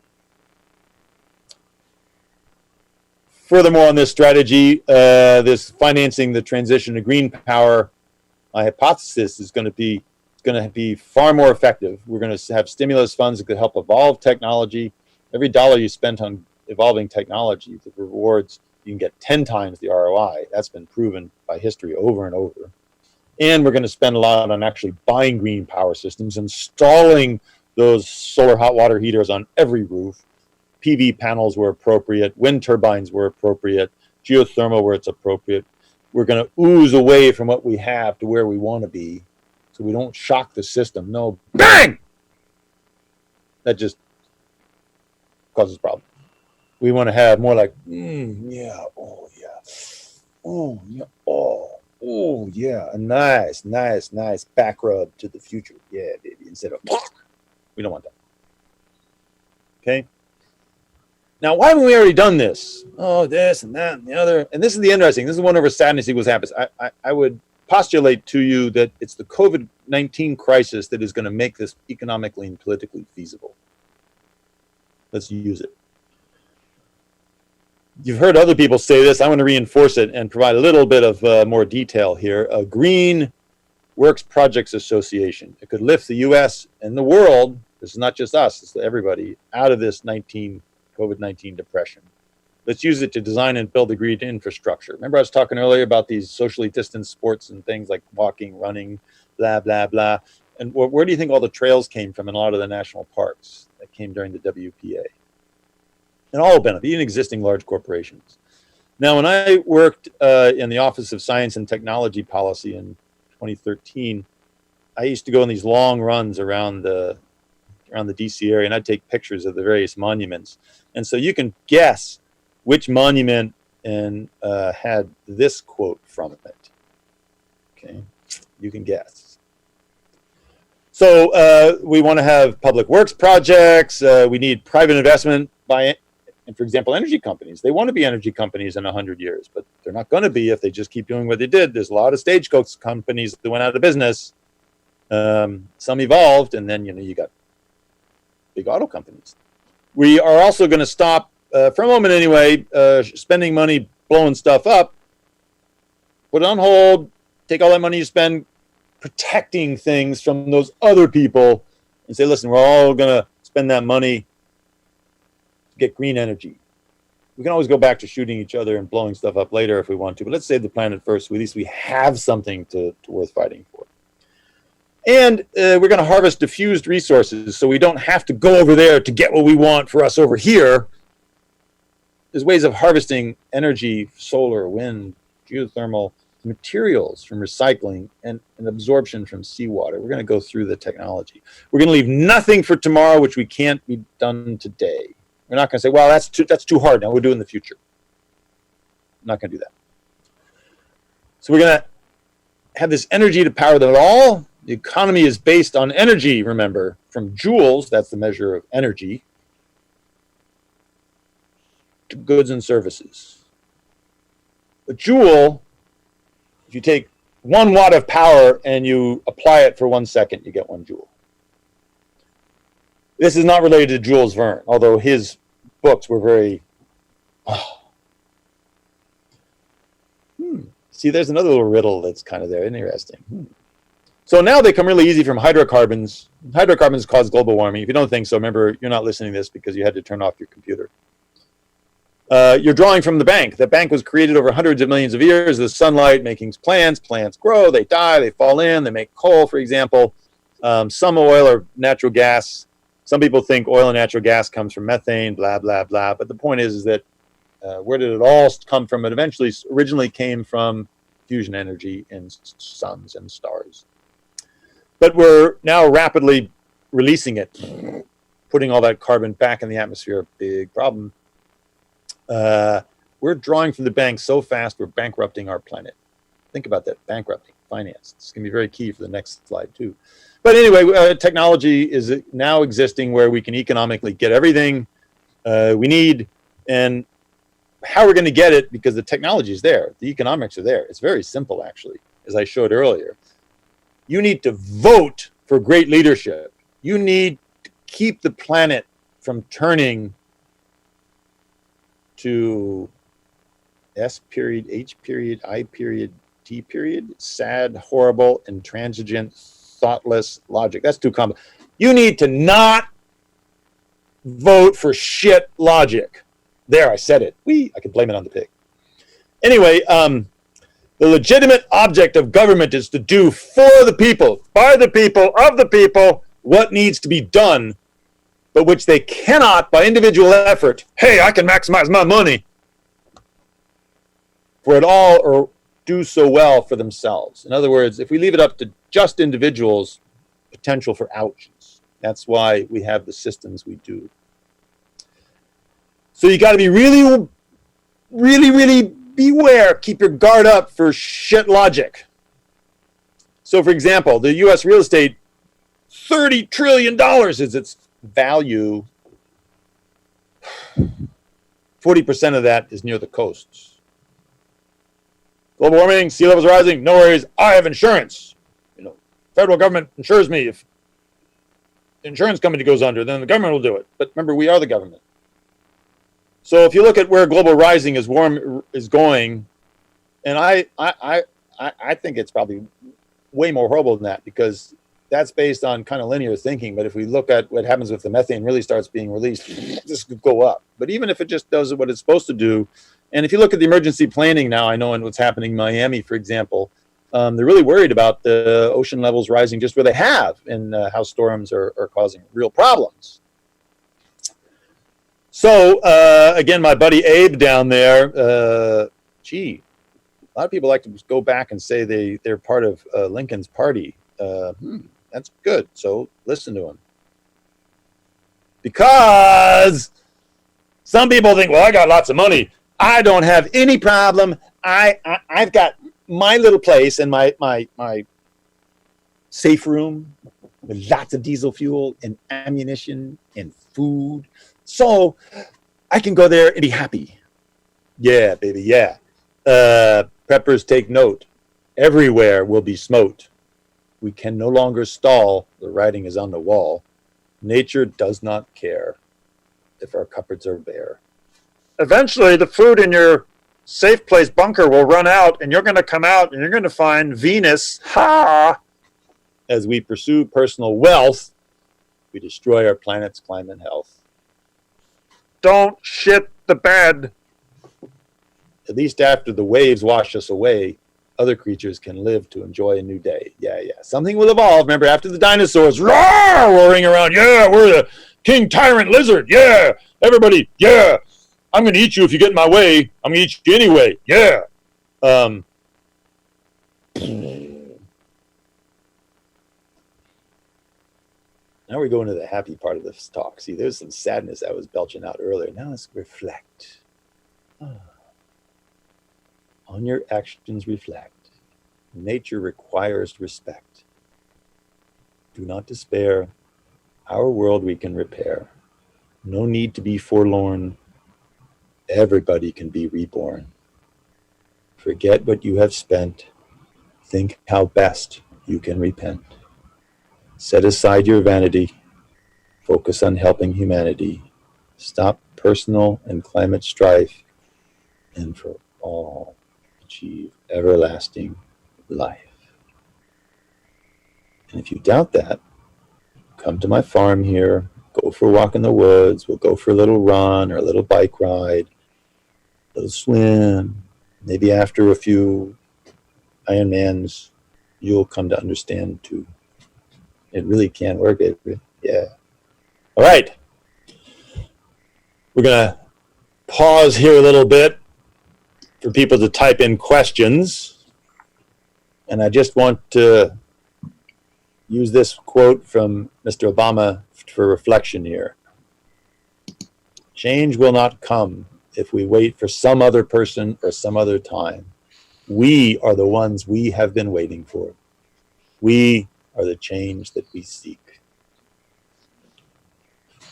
Furthermore, on this strategy, this financing the transition to green power, my hypothesis is going to be far more effective. We're going to have stimulus funds that could help evolve technology, Every dollar you spend on evolving technology, the rewards, you can get 10 times the ROI. That's been proven by history over and over. And we're going to spend a lot on actually buying green power systems, installing those solar hot water heaters on every roof. PV panels where appropriate, wind turbines where appropriate, geothermal where it's appropriate. We're going to ooze away from what we have to where we want to be so we don't shock the system. No, bang! That just causes problems. We want to have more like, yeah, oh, yeah, oh, yeah, oh, yeah, a nice back rub to the future. Yeah, baby, instead of, we don't want that. Okay? Now, why haven't we already done this? Oh, this and that and the other. And this is the interesting. This is one of our sadness equals happiness. I would postulate to you that it's the COVID-19 crisis that is going to make this economically and politically feasible. Let's use it. You've heard other people say this. I want to reinforce it and provide a little bit of more detail here. A Green Works Projects Association. It could lift the U.S. and the world, this is not just us, it's everybody, out of this COVID-19 depression. Let's use it to design and build the green infrastructure. Remember I was talking earlier about these socially distanced sports and things like walking, running, blah, blah, blah. And where do you think all the trails came from in a lot of the national parks that came during the WPA? And all benefit, even existing large corporations. Now, when I worked in the Office of Science and Technology Policy in 2013, I used to go on these long runs around the DC area, and I'd take pictures of the various monuments. And so you can guess which monument had this quote from it. Okay, you can guess. So we want to have public works projects. We need private investment and for example, energy companies. They want to be energy companies in 100 years, but they're not going to be if they just keep doing what they did. There's a lot of stagecoach companies that went out of business. Some evolved, and then you got big auto companies. We are also going to stop, for a moment anyway, spending money blowing stuff up, put it on hold, take all that money you spend protecting things from those other people, and say, listen, we're all going to spend that money get green energy. We can always go back to shooting each other and blowing stuff up later if we want to, but let's save the planet first. So at least we have something to worth fighting for. And we're going to harvest diffused resources so we don't have to go over there to get what we want for us over here. There's ways of harvesting energy, solar, wind, geothermal, materials from recycling, and absorption from seawater. We're going to go through the technology. We're going to leave nothing for tomorrow which we can't be done today. We're not going to say, well, that's too hard. Now we'll do it in the future. I'm not going to do that. So we're going to have this energy to power them all. The economy is based on energy, remember, from joules, that's the measure of energy, to goods and services. A joule, if you take 1 watt of power and you apply it for 1 second, you get 1 joule. This is not related to Jules Verne, although his books were very... See, there's another little riddle that's kind of there. Interesting. So now they come really easy from hydrocarbons. Hydrocarbons cause global warming. If you don't think so, remember, you're not listening to this because you had to turn off your computer. You're drawing from the bank. The bank was created over hundreds of millions of years. The sunlight making plants. Plants grow, they die, they fall in, they make coal, for example. Some oil or natural gas. Some people think oil and natural gas comes from methane, blah, blah, blah. But the point is that where did it all come from? It originally came from fusion energy in suns and stars. But we're now rapidly releasing it, putting all that carbon back in the atmosphere. Big problem. We're drawing from the bank so fast, we're bankrupting our planet. Think about that, bankrupting, finance. It's going to be very key for the next slide, too. But anyway, technology is now existing where we can economically get everything we need. And how we're going to get it, because the technology is there. The economics are there. It's very simple, actually, as I showed earlier. You need to vote for great leadership. You need to keep the planet from turning to S period, H period, I period, T period, sad, horrible, intransigent, thoughtless logic. That's too common. You need to not vote for shit logic. There, I said it. I can blame it on the pig. Anyway, the legitimate object of government is to do for the people, by the people, of the people, what needs to be done, but which they cannot, by individual effort, hey, I can maximize my money, for it all or do so well for themselves. In other words, if we leave it up to just individuals, potential for ouches. That's why we have the systems we do. So you got to be really, really, really beware. Keep your guard up for shit logic. So, for example, the U.S. real estate, $30 trillion is its value. 40% of that is near the coasts. Global warming, sea levels rising, no worries. I have insurance. Federal government insures me. If the insurance company goes under, then the government will do it. But remember, we are the government. So if you look at where global rising is going, and I think it's probably way more horrible than that, because that's based on kind of linear thinking. But if we look at what happens if the methane really starts being released, this could go up. But even if it just does what it's supposed to do, and if you look at the emergency planning now, I know in what's happening in Miami, for example, they're really worried about the ocean levels rising just where they have, and how storms are causing real problems. So, again, my buddy Abe down there, a lot of people like to go back and say they're part of Lincoln's party. That's good. So listen to him. Because some people think, well, I got lots of money. I don't have any problem. I've got my little place and my safe room with lots of diesel fuel and ammunition and food. So I can go there and be happy. Yeah, baby, yeah. Preppers take note. Everywhere will be smote. We can no longer stall. The writing is on the wall. Nature does not care if our cupboards are bare. Eventually, the food in your safe place bunker will run out, and you're going to come out and you're going to find Venus. Ha! As we pursue personal wealth, we destroy our planet's climate and health. Don't shit the bed. At least after the waves wash us away, other creatures can live to enjoy a new day. Yeah. Something will evolve. Remember, after the dinosaurs roaring around, yeah, we're the king tyrant lizard. Yeah, everybody, yeah. I'm going to eat you if you get in my way. I'm going to eat you anyway. Yeah. Now we're going to the happy part of this talk. See, there's some sadness I was belching out earlier. Now let's reflect. On your actions, reflect. Nature requires respect. Do not despair. Our world we can repair. No need to be forlorn. Everybody can be reborn. Forget what you have spent. Think how best you can repent. Set aside your vanity. Focus on helping humanity. Stop personal and climate strife. And for all, achieve everlasting life. And if you doubt that, come to my farm here. Go for a walk in the woods. We'll go for a little run or a little bike ride. A little swim. Maybe after a few Ironmans, you'll come to understand too. It really can work, baby. Yeah. All right. We're going to pause here a little bit for people to type in questions. And I just want to use this quote from Mr. Obama for reflection here. Change will not come if we wait for some other person or some other time. We are the ones we have been waiting for. We are the change that we seek.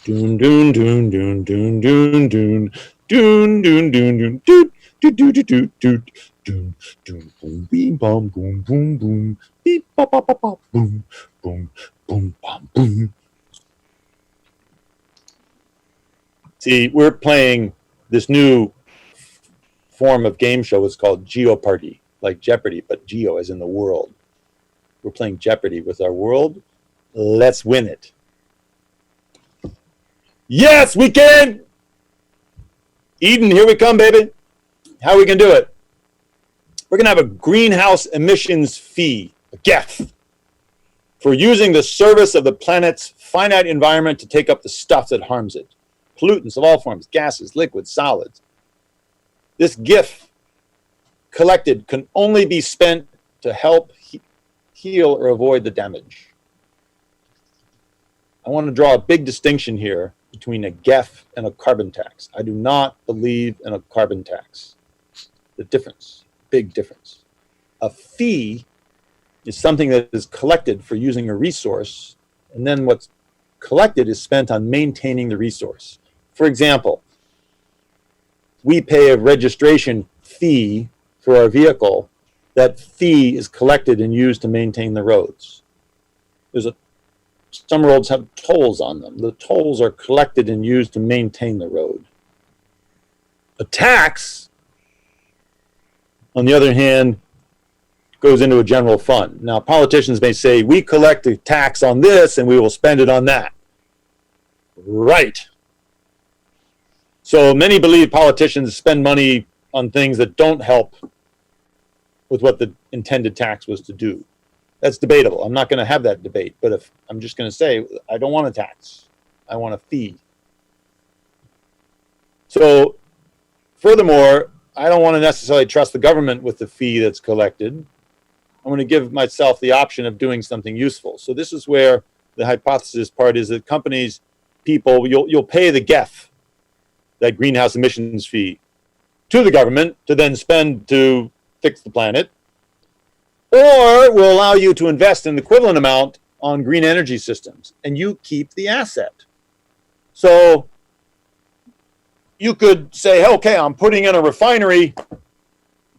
Doon doon doon doon doon doon doon doon doon doon doon doon doon doon doon doon doon boom beam bum boom boom boom beep bop bop bop bop boom boom boom bum boom. See, we're playing this new form of game show. It's called Geopardy, like Jeopardy, but Geo as in the world. We're playing Jeopardy with our world. Let's win it. Yes, we can. Eden, here we come, baby. How we can do it? We're going to have a greenhouse emissions fee, a GEF, for using the service of the planet's finite environment to take up the stuff that harms it. Pollutants of all forms, gases, liquids, solids. This GIF collected can only be spent to help heal or avoid the damage. I want to draw a big distinction here between a GEF and a carbon tax. I do not believe in a carbon tax. The difference, big difference. A fee is something that is collected for using a resource, and then what's collected is spent on maintaining the resource. For example, we pay a registration fee for our vehicle. That fee is collected and used to maintain the roads. Some roads have tolls on them. The tolls are collected and used to maintain the road. A tax, on the other hand, goes into a general fund. Now, politicians may say, we collect a tax on this and we will spend it on that. Right. So many believe politicians spend money on things that don't help with what the intended tax was to do. That's debatable. I'm not going to have that debate, but if I'm just going to say, I don't want a tax. I want a fee. So furthermore, I don't want to necessarily trust the government with the fee that's collected. I'm going to give myself the option of doing something useful. So this is where the hypothesis part is that companies, people, you'll pay the GEF, that greenhouse emissions fee, to the government to then spend to fix the planet, or will allow you to invest an equivalent amount on green energy systems, and you keep the asset. So you could say, okay, I'm putting in a refinery.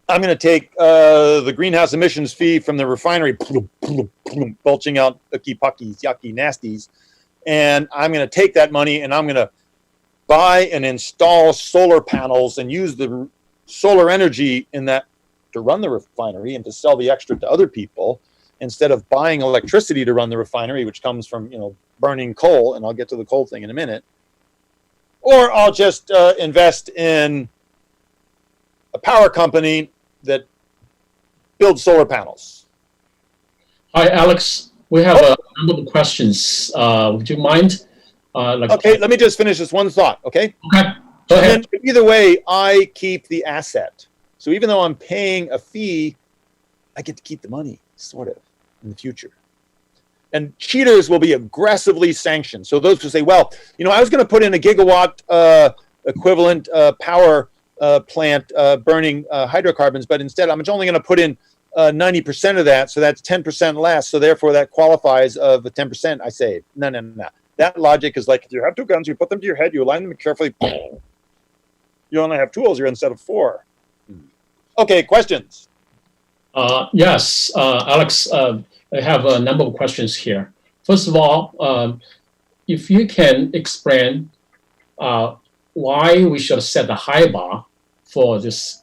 I'm going to take the greenhouse emissions fee from the refinery, belching out icky puckies, yucky nasties, and I'm going to take that money and I'm going to buy and install solar panels and use the solar energy in that to run the refinery and to sell the extra to other people, instead of buying electricity to run the refinery, which comes from, burning coal, and I'll get to the coal thing in a minute. Or I'll just invest in a power company that builds solar panels. Hi, Alex. We have a number of questions. Would you mind? Okay, let me just finish this one thought, okay? Okay, go ahead. And either way, I keep the asset. So even though I'm paying a fee, I get to keep the money, sort of, in the future. And cheaters will be aggressively sanctioned. So those who say, well, I was going to put in a gigawatt equivalent power plant burning hydrocarbons, but instead I'm only going to put in 90% of that, so that's 10% less, so therefore that qualifies of the 10% I saved. No. That logic is like, if you have two guns, you put them to your head, you align them carefully, you only have 2 holes here instead of 4. Okay, questions? Yes, Alex, I have a number of questions here. First of all, if you can explain why we should set a high bar for this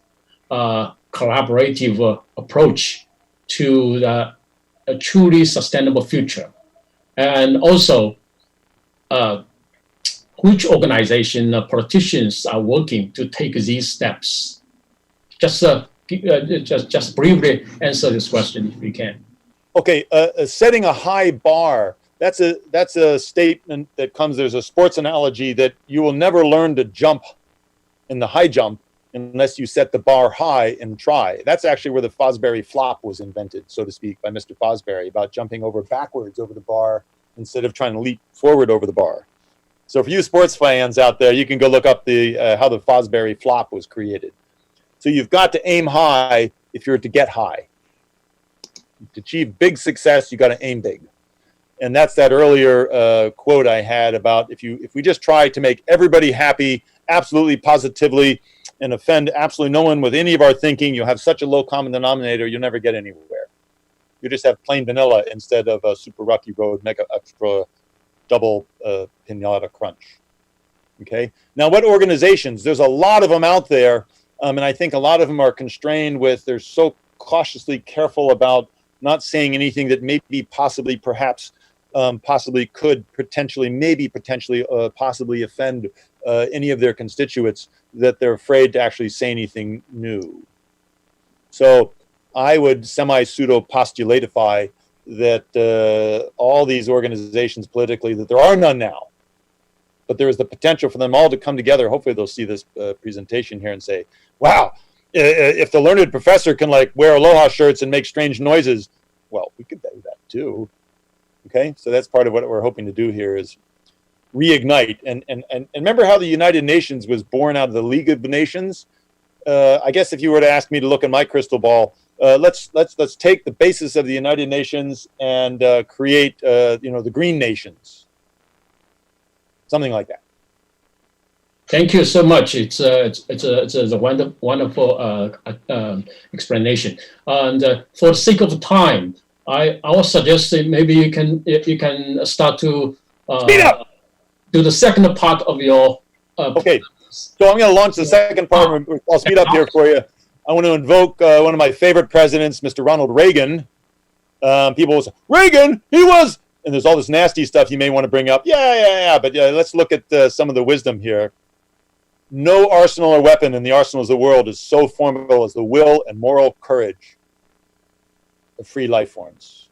collaborative approach to a truly sustainable future. And also, which organization, politicians are working to take these steps? Just briefly answer this question if you can. Okay, setting a high bar, that's a statement that comes, there's a sports analogy that you will never learn to jump in the high jump unless you set the bar high and try. That's actually where the Fosbury flop was invented, so to speak, by Mr. Fosbury, about jumping backwards over the bar instead of trying to leap forward over the bar. So for you sports fans out there, you can go look up how the Fosbury flop was created. So you've got to aim high if you're to get high. To achieve big success, you got to aim big. And that's that earlier quote I had about if we just try to make everybody happy, absolutely positively, and offend absolutely no one with any of our thinking, you'll have such a low common denominator, you'll never get anywhere. You just have plain vanilla instead of a super rocky road, mega extra double pinata crunch. Okay. Now, what organizations? There's a lot of them out there. And I think a lot of them are constrained with, they're so cautiously careful about not saying anything that may be possibly perhaps possibly could possibly offend any of their constituents, that they're afraid to actually say anything new. So I would pseudo-postulatify that all these organizations politically, that there are none now, but there is the potential for them all to come together. Hopefully they'll see this presentation here and say, wow, if the learned professor can like wear aloha shirts and make strange noises, well, we could do that too. Okay, so that's part of what we're hoping to do here is reignite. And remember how the United Nations was born out of the League of Nations? I guess if you were to ask me to look in my crystal ball, let's take the basis of the United Nations and create the Green Nations, something like that. Thank you so much. It's a wonderful explanation. And for the sake of time, I will suggest that maybe you can start to speed up. Do the second part of your. Okay, so I'm going to launch the second part. I'll speed up here for you. I want to invoke one of my favorite presidents, Mr. Ronald Reagan. People will say, Reagan, he was, and there's all this nasty stuff you may want to bring up. Yeah. But let's look at some of the wisdom here. No arsenal or weapon in the arsenals of the world is so formidable as the will and moral courage of free life forms.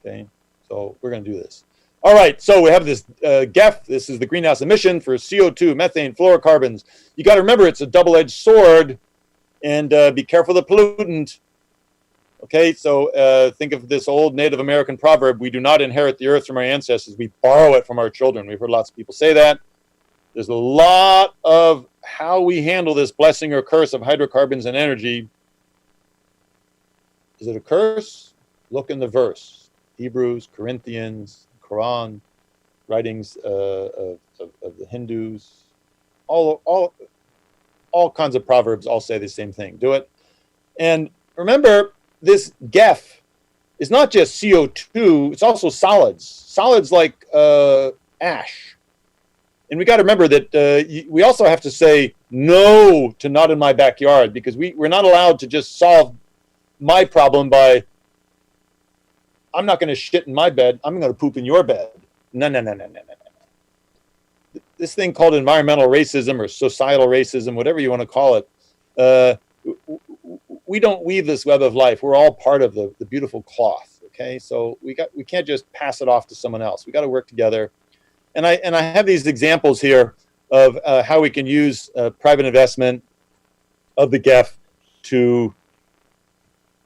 Okay, so we're going to do this. All right, so we have this GEF. This is the greenhouse emission for CO2, methane, fluorocarbons. You got to remember it's a double-edged sword, and be careful of the pollutant. Okay, so think of this old Native American proverb: we do not inherit the earth from our ancestors, we borrow it from our children. We've heard lots of people say that. There's a lot of how we handle this blessing or curse of hydrocarbons and energy. Is it a curse? Look in the verse. Hebrews, Corinthians, Quran, writings of the Hindus, all kinds of proverbs all say the same thing. Do it. And remember, this GEF is not just CO2, it's also solids like ash. And we got to remember that we also have to say no to not in my backyard, because we're not allowed to just solve my problem by, I'm not going to shit in my bed, I'm going to poop in your bed. No. This thing called environmental racism or societal racism, whatever you want to call it, we don't weave this web of life. We're all part of the beautiful cloth. Okay, so we can't just pass it off to someone else. We got to work together. And I have these examples here of how we can use private investment of the GEF to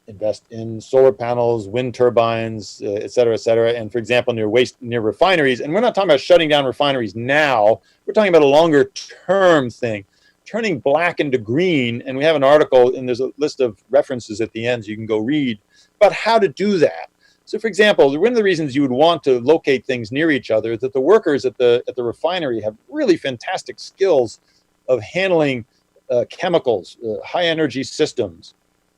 invest in solar panels, wind turbines, et cetera, et cetera. And for example, near refineries, and we're not talking about shutting down refineries now, we're talking about a longer term thing, turning black into green. And we have an article, and there's a list of references at the end, so you can go read about how to do that. So for example, one of the reasons you would want to locate things near each other is that the workers at the refinery have really fantastic skills of handling chemicals, high energy systems,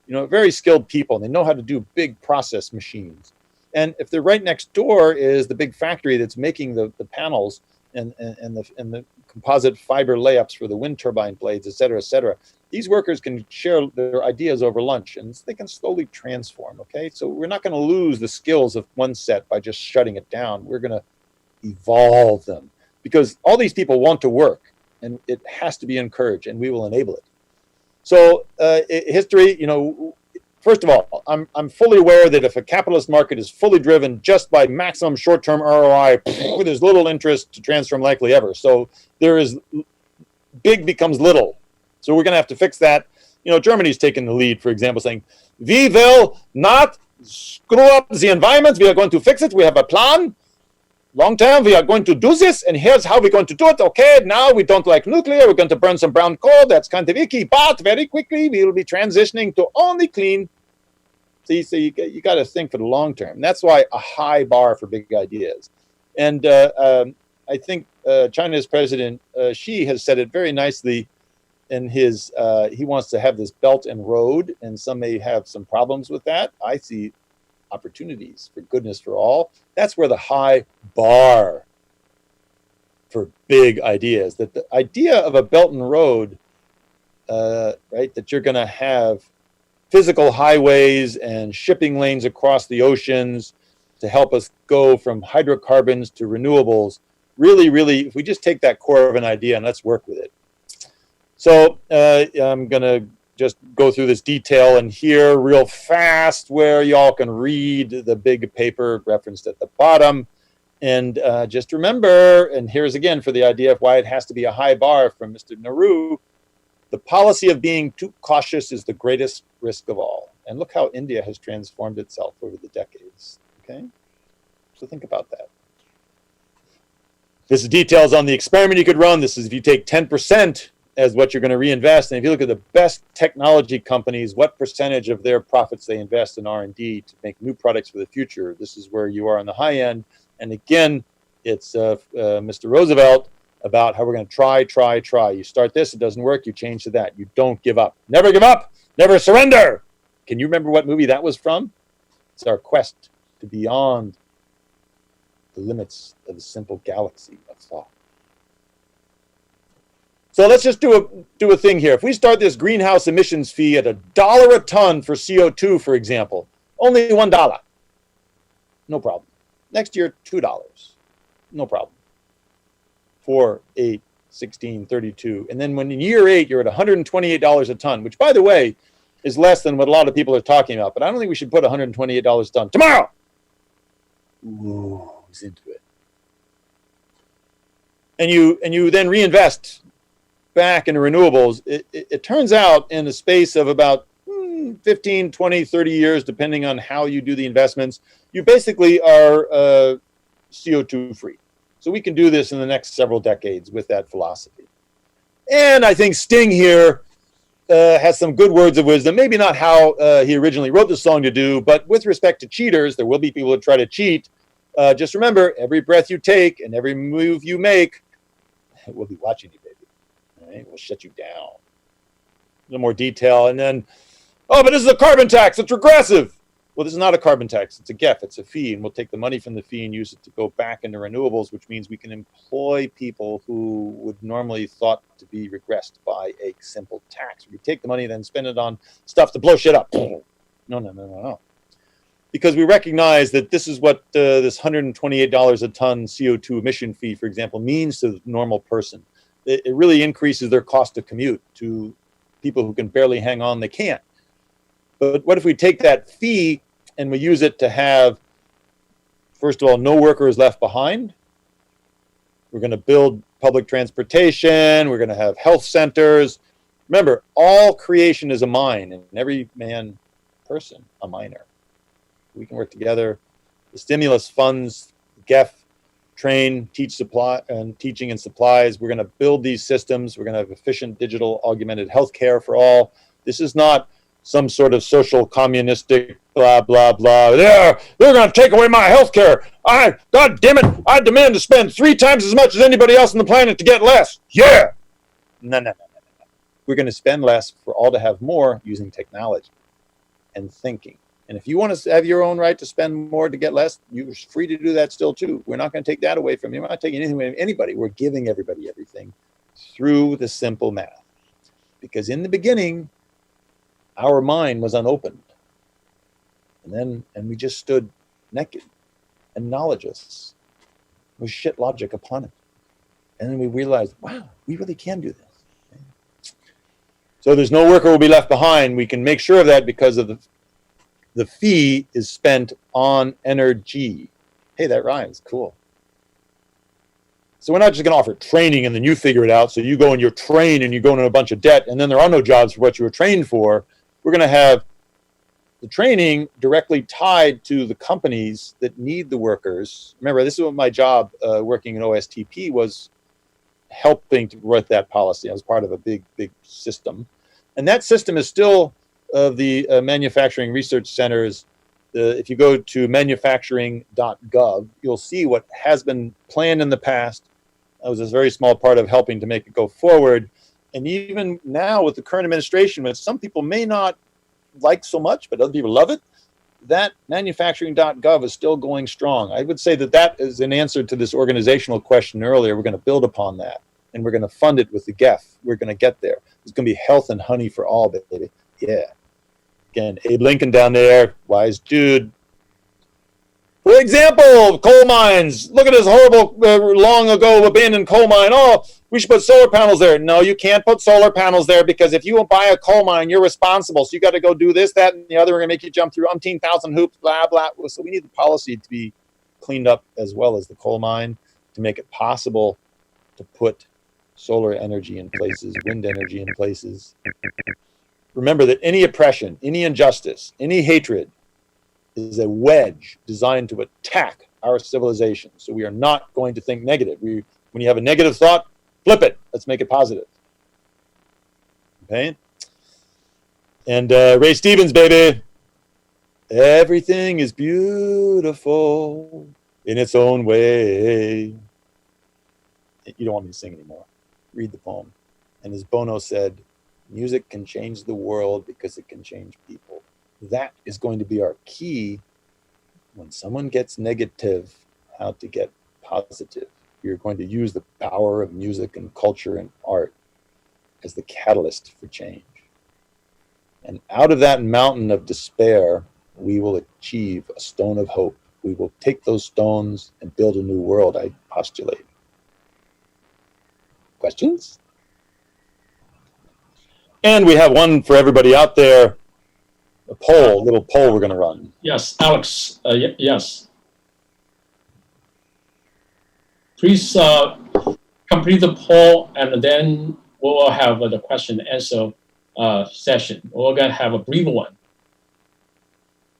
very skilled people, and they know how to do big process machines. And if they're right next door is the big factory that's making the panels and the composite fiber layups for the wind turbine blades, et cetera, these workers can share their ideas over lunch, and they can slowly transform, okay? So we're not going to lose the skills of one set by just shutting it down. We're going to evolve them, because all these people want to work, and it has to be encouraged, and we will enable it. So history, first of all, I'm fully aware that if a capitalist market is fully driven just by maximum short-term ROI, there's little interest to transform likely ever. So there is big becomes little. So we're going to have to fix that. Germany's taken the lead, for example, saying, we will not screw up the environment. We are going to fix it. We have a plan. Long term, we are going to do this, and here's how we're going to do it. Okay, now we don't like nuclear. We're going to burn some brown coal. That's kind of icky, but very quickly we will be transitioning to only clean. See, so you got to think for the long term. And that's why a high bar for big ideas. And I think China's president Xi has said it very nicely in his. He wants to have this Belt and Road, and some may have some problems with that. I see opportunities for goodness for all. That's where the high bar for big ideas, that the idea of a Belt and Road, right, that you're going to have physical highways and shipping lanes across the oceans to help us go from hydrocarbons to renewables. Really, if we just take that core of an idea and let's work with it. So I'm going to just go through this detail in here real fast where y'all can read the big paper referenced at the bottom. And just remember, and here's again for the idea of why it has to be a high bar from Mr. Nehru, the policy of being too cautious is the greatest risk of all. And look how India has transformed itself over the decades, okay? So think about that. This is details on the experiment you could run. This is if you take 10% as what you're going to reinvest. And if you look at the best technology companies, what percentage of their profits they invest in R&D to make new products for the future. This is where you are on the high end. And again, it's Mr. Roosevelt about how we're going to try. You start this, it doesn't work, you change to that. You don't give up. Never give up, never surrender. Can you remember what movie that was from? It's our quest to beyond the limits of the simple galaxy of thought. So let's just do a thing here. If we start this greenhouse emissions fee at $1 a ton for CO2, for example, only $1, no problem. Next year, $2, no problem. 4, 8, 16, 32. And then when in year 8, you're at $128 a ton, which, by the way, is less than what a lot of people are talking about. But I don't think we should put $128 a ton tomorrow. Ooh, he's into it. And you then reinvest back into renewables. It turns out in the space of about 15, 20, 30 years, depending on how you do the investments, you basically are CO2 free. So we can do this in the next several decades with that philosophy. And I think Sting here has some good words of wisdom. Maybe not how he originally wrote the song to do, but with respect to cheaters, there will be people who try to cheat. Just remember, every breath you take and every move you make, we'll be watching you, baby. All right? We'll shut you down. A little more detail. And then, oh, but this is a carbon tax. It's regressive. Well, this is not a carbon tax. It's a GEF. It's a fee. And we'll take the money from the fee and use it to go back into renewables, which means we can employ people who would normally thought to be regressed by a simple tax. We take the money and then spend it on stuff to blow shit up. No. Because we recognize that this is what this $128 a ton CO2 emission fee, for example, means to the normal person. It really increases their cost of commute. To people who can barely hang on, they can't. But what if we take that fee and we use it to have, first of all, no worker is left behind. We're going to build public transportation. We're going to have health centers. Remember, all creation is a mine, and every person a miner. We can work together. The stimulus funds, GEF, train, teach, supply, and teaching and supplies. We're going to build these systems. We're going to have efficient digital augmented healthcare for all. This is not some sort of social communistic blah, blah, blah. They're going to take away my health care. God damn it, I demand to spend 3 times as much as anybody else on the planet to get less. Yeah. No. We're going to spend less for all to have more using technology and thinking. And if you want to have your own right to spend more to get less, you're free to do that still too. We're not going to take that away from you. We're not taking anything away from anybody. We're giving everybody everything through the simple math. Because in the beginning, our mind was unopened. And we just stood naked and knowledgeless with shit logic upon it. And then we realized, wow, we really can do this. So there's no worker will be left behind. We can make sure of that because of the fee is spent on energy. Hey, that rhymes. Cool. So we're not just going to offer training and then you figure it out. So you go and you're trained and you go into a bunch of debt and then there are no jobs for what you were trained for. We're going to have the training directly tied to the companies that need the workers. Remember, this is what my job working in OSTP was, helping to write that policy. I was part of a big system. And that system is still the manufacturing research centers. If you go to manufacturing.gov, you'll see what has been planned in the past. I was a very small part of helping to make it go forward. And even now with the current administration, which some people may not like so much, but other people love it, that manufacturing.gov is still going strong. I would say that is an answer to this organizational question earlier. We're going to build upon that, and we're going to fund it with the GEF. We're going to get there. It's going to be health and honey for all, baby. Yeah. Again, Abe Lincoln down there, wise dude. For example, coal mines. Look at this horrible, long ago abandoned coal mine. Oh, we should put solar panels there. No, you can't put solar panels there because if you buy a coal mine, you're responsible. So you got to go do this, that, and the other. We're going to make you jump through umpteen thousand hoops, blah, blah. So we need the policy to be cleaned up as well as the coal mine to make it possible to put solar energy in places, wind energy in places. Remember that any oppression, any injustice, any hatred is a wedge designed to attack our civilization. So we are not going to think negative. When you have a negative thought, flip it. Let's make it positive. Okay? And Ray Stevens, baby. Everything is beautiful in its own way. You don't want me to sing anymore. Read the poem. And as Bono said, music can change the world because it can change people. That is going to be our key when someone gets negative, how to get positive. You're going to use the power of music and culture and art as the catalyst for change. And out of that mountain of despair, we will achieve a stone of hope. We will take those stones and build a new world, I postulate. Questions? And we have one for everybody out there, a little poll we're going to run. Yes, Alex, yes. Please complete the poll and then we will have the question and answer session. We're going to have a brief one.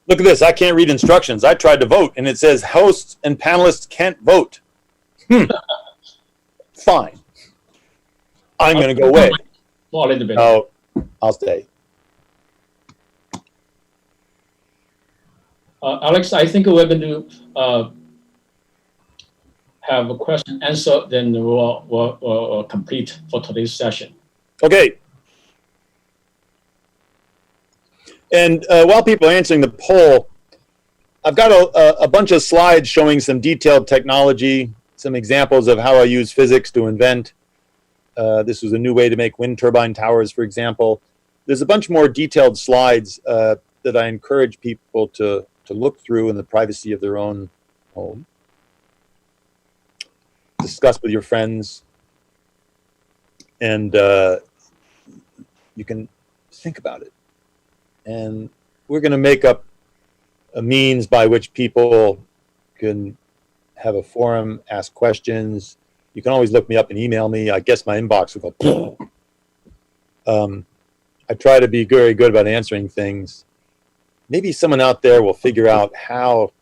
Look at this. I can't read instructions. I tried to vote, and it says hosts and panelists can't vote. Fine. I'm going to go away. A little bit. Oh, I'll stay. Alex, I think we're going to have a question answer, then we'll complete for today's session. Okay. And while people are answering the poll, I've got a bunch of slides showing some detailed technology, some examples of how I use physics to invent. This was a new way to make wind turbine towers, for example. There's a bunch more detailed slides that I encourage people to look through in the privacy of their own home. Discuss with your friends. And you can think about it. And we're going to make up a means by which people can have a forum, ask questions. You can always look me up and email me. I guess my inbox will go. I try to be very good about answering things. Maybe someone out there will figure out how,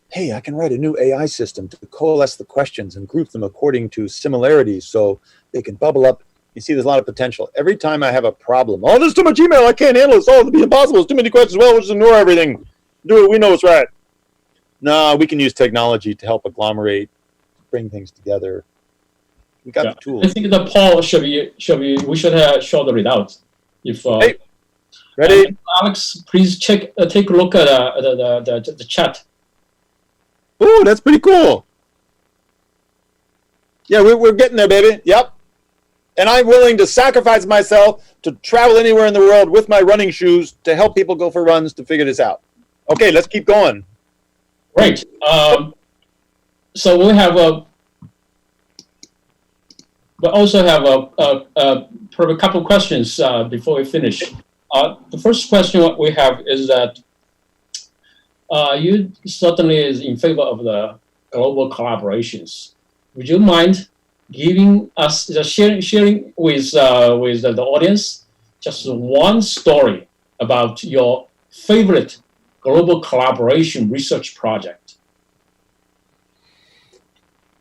hey, I can write a new AI system to coalesce the questions and group them according to similarities so they can bubble up. You see, there's a lot of potential. Every time I have a problem, oh, there's too much email, I can't handle this. Oh, it'll be impossible. There's too many questions. Well, we'll just ignore everything. Do it. We know it's right. No, we can use technology to help agglomerate, bring things together. We got the tools. I think the poll we should show the results. If hey, ready? Alex, please take a look at the chat. Oh, that's pretty cool. Yeah, we're getting there, baby. Yep. And I'm willing to sacrifice myself to travel anywhere in the world with my running shoes to help people go for runs to figure this out. Okay, let's keep going. Great. So we also have probably a couple of questions before we finish. The first question we have is that you certainly is in favor of the global collaborations. Would you mind giving us sharing with the audience just one story about your favorite global collaboration research project?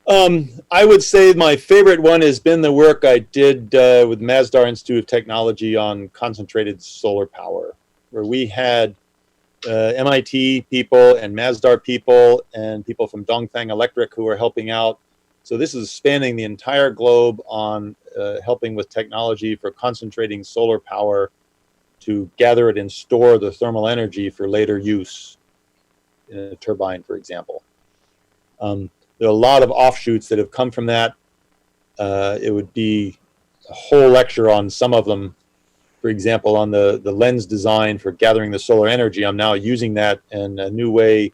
I would say my favorite one has been the work I did with Masdar Institute of Technology on concentrated solar power, where we had MIT people and Masdar people and people from Dongfang Electric who were helping out. So this is spanning the entire globe on helping with technology for concentrating solar power to gather it and store the thermal energy for later use in a turbine, for example. There are a lot of offshoots that have come from that. It would be a whole lecture on some of them. For example, on the lens design for gathering the solar energy, I'm now using that in a new way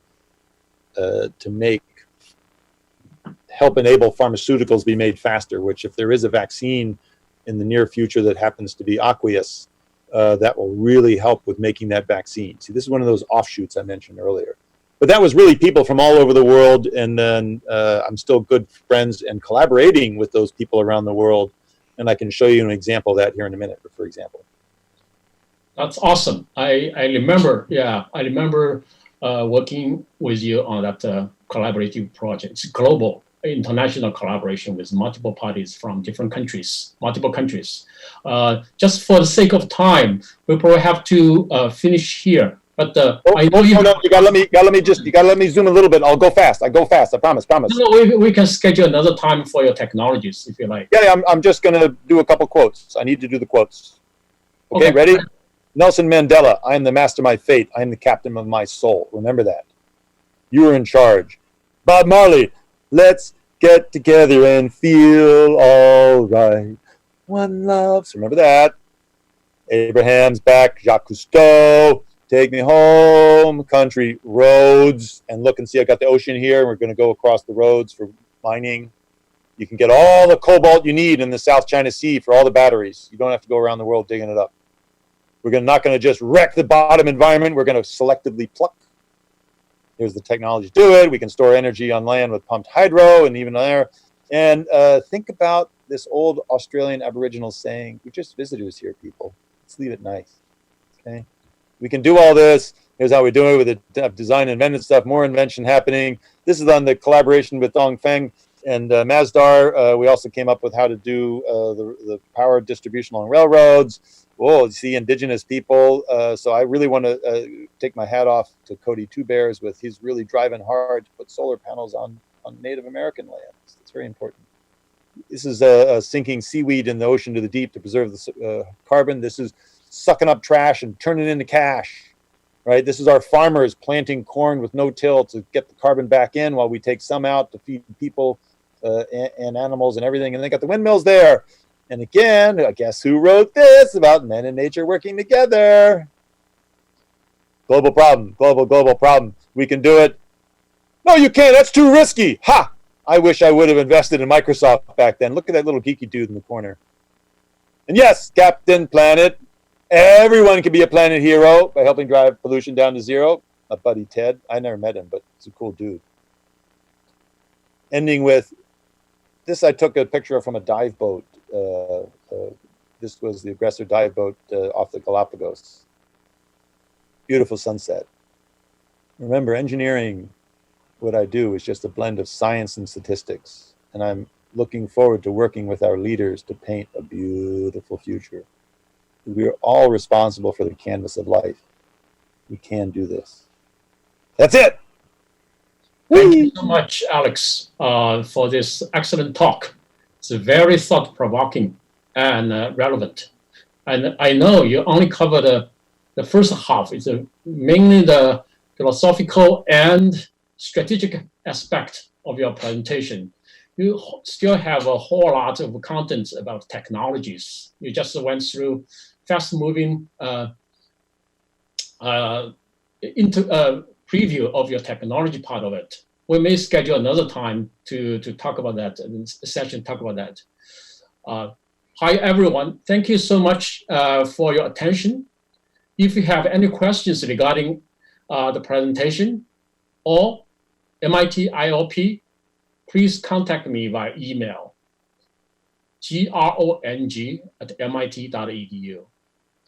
to help enable pharmaceuticals be made faster, which if there is a vaccine in the near future that happens to be aqueous, that will really help with making that vaccine. See, this is one of those offshoots I mentioned earlier. But that was really people from all over the world, and then I'm still good friends and collaborating with those people around the world, and I can show you an example of that here in a minute, for example. That's awesome. I remember, I remember working with you on that collaborative project. It's global, international collaboration with multiple parties from different countries, multiple countries. Just for the sake of time, we probably have to finish here. But I know you. No, you gotta let me zoom a little bit. I'll go fast. I promise. No, we can schedule another time for your technologies if you like. Yeah, I'm just gonna do a couple quotes. I need to do the quotes. Okay, ready? Nelson Mandela, I am the master of my fate. I am the captain of my soul. Remember that. You are in charge. Bob Marley, let's get together and feel all right. One loves. Remember that. Abraham's back. Jacques Cousteau. Take me home. Country roads. And look and see, I got the ocean here. We're going to go across the roads for mining. You can get all the cobalt you need in the South China Sea for all the batteries. You don't have to go around the world digging it up. We're not going to just wreck the bottom environment. We're going to selectively pluck. Here's the technology to do it. We can store energy on land with pumped hydro and even there. And think about this old Australian Aboriginal saying, we're just visitors here, people. Let's leave it nice. Okay? We can do all this. Here's how we do it with the design and invented stuff. More invention happening. This is on the collaboration with Dong Feng and Masdar. We also came up with how to do the power distribution along railroads. Whoa, you see indigenous people. So I really want to take my hat off to Cody Two Bears with he's really driving hard to put solar panels on Native American lands. It's very important. This is sinking seaweed in the ocean to the deep to preserve the carbon. This is sucking up trash and turning it into cash, right? This is our farmers planting corn with no till to get the carbon back in while we take some out to feed people and animals and everything. And they got the windmills there. And again, guess who wrote this about men and nature working together? Global problem, global problem. We can do it. No, you can't. That's too risky. Ha! I wish I would have invested in Microsoft back then. Look at that little geeky dude in the corner. And yes, Captain Planet. Everyone can be a planet hero by helping drive pollution down to zero. My buddy Ted. I never met him, but he's a cool dude. Ending with this, I took a picture from a dive boat. This was the aggressor dive boat off the Galapagos. Beautiful sunset. Remember, engineering, what I do is just a blend of science and statistics. And I'm looking forward to working with our leaders to paint a beautiful future. We are all responsible for the canvas of life. We can do this. That's it. Thank you so much, Alex, for this excellent talk. It's very thought-provoking and relevant. And I know you only covered the first half. It's mainly the philosophical and strategic aspect of your presentation. You still have a whole lot of content about technologies. You just went through fast-moving into preview of your technology part of it. We may schedule another time to talk about that, session talk about that. Hi, everyone. Thank you so much for your attention. If you have any questions regarding the presentation or MIT IOP, please contact me via email, grong@mit.edu.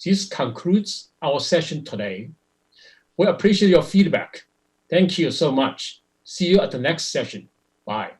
This concludes our session today. We appreciate your feedback. Thank you so much. See you at the next session. Bye.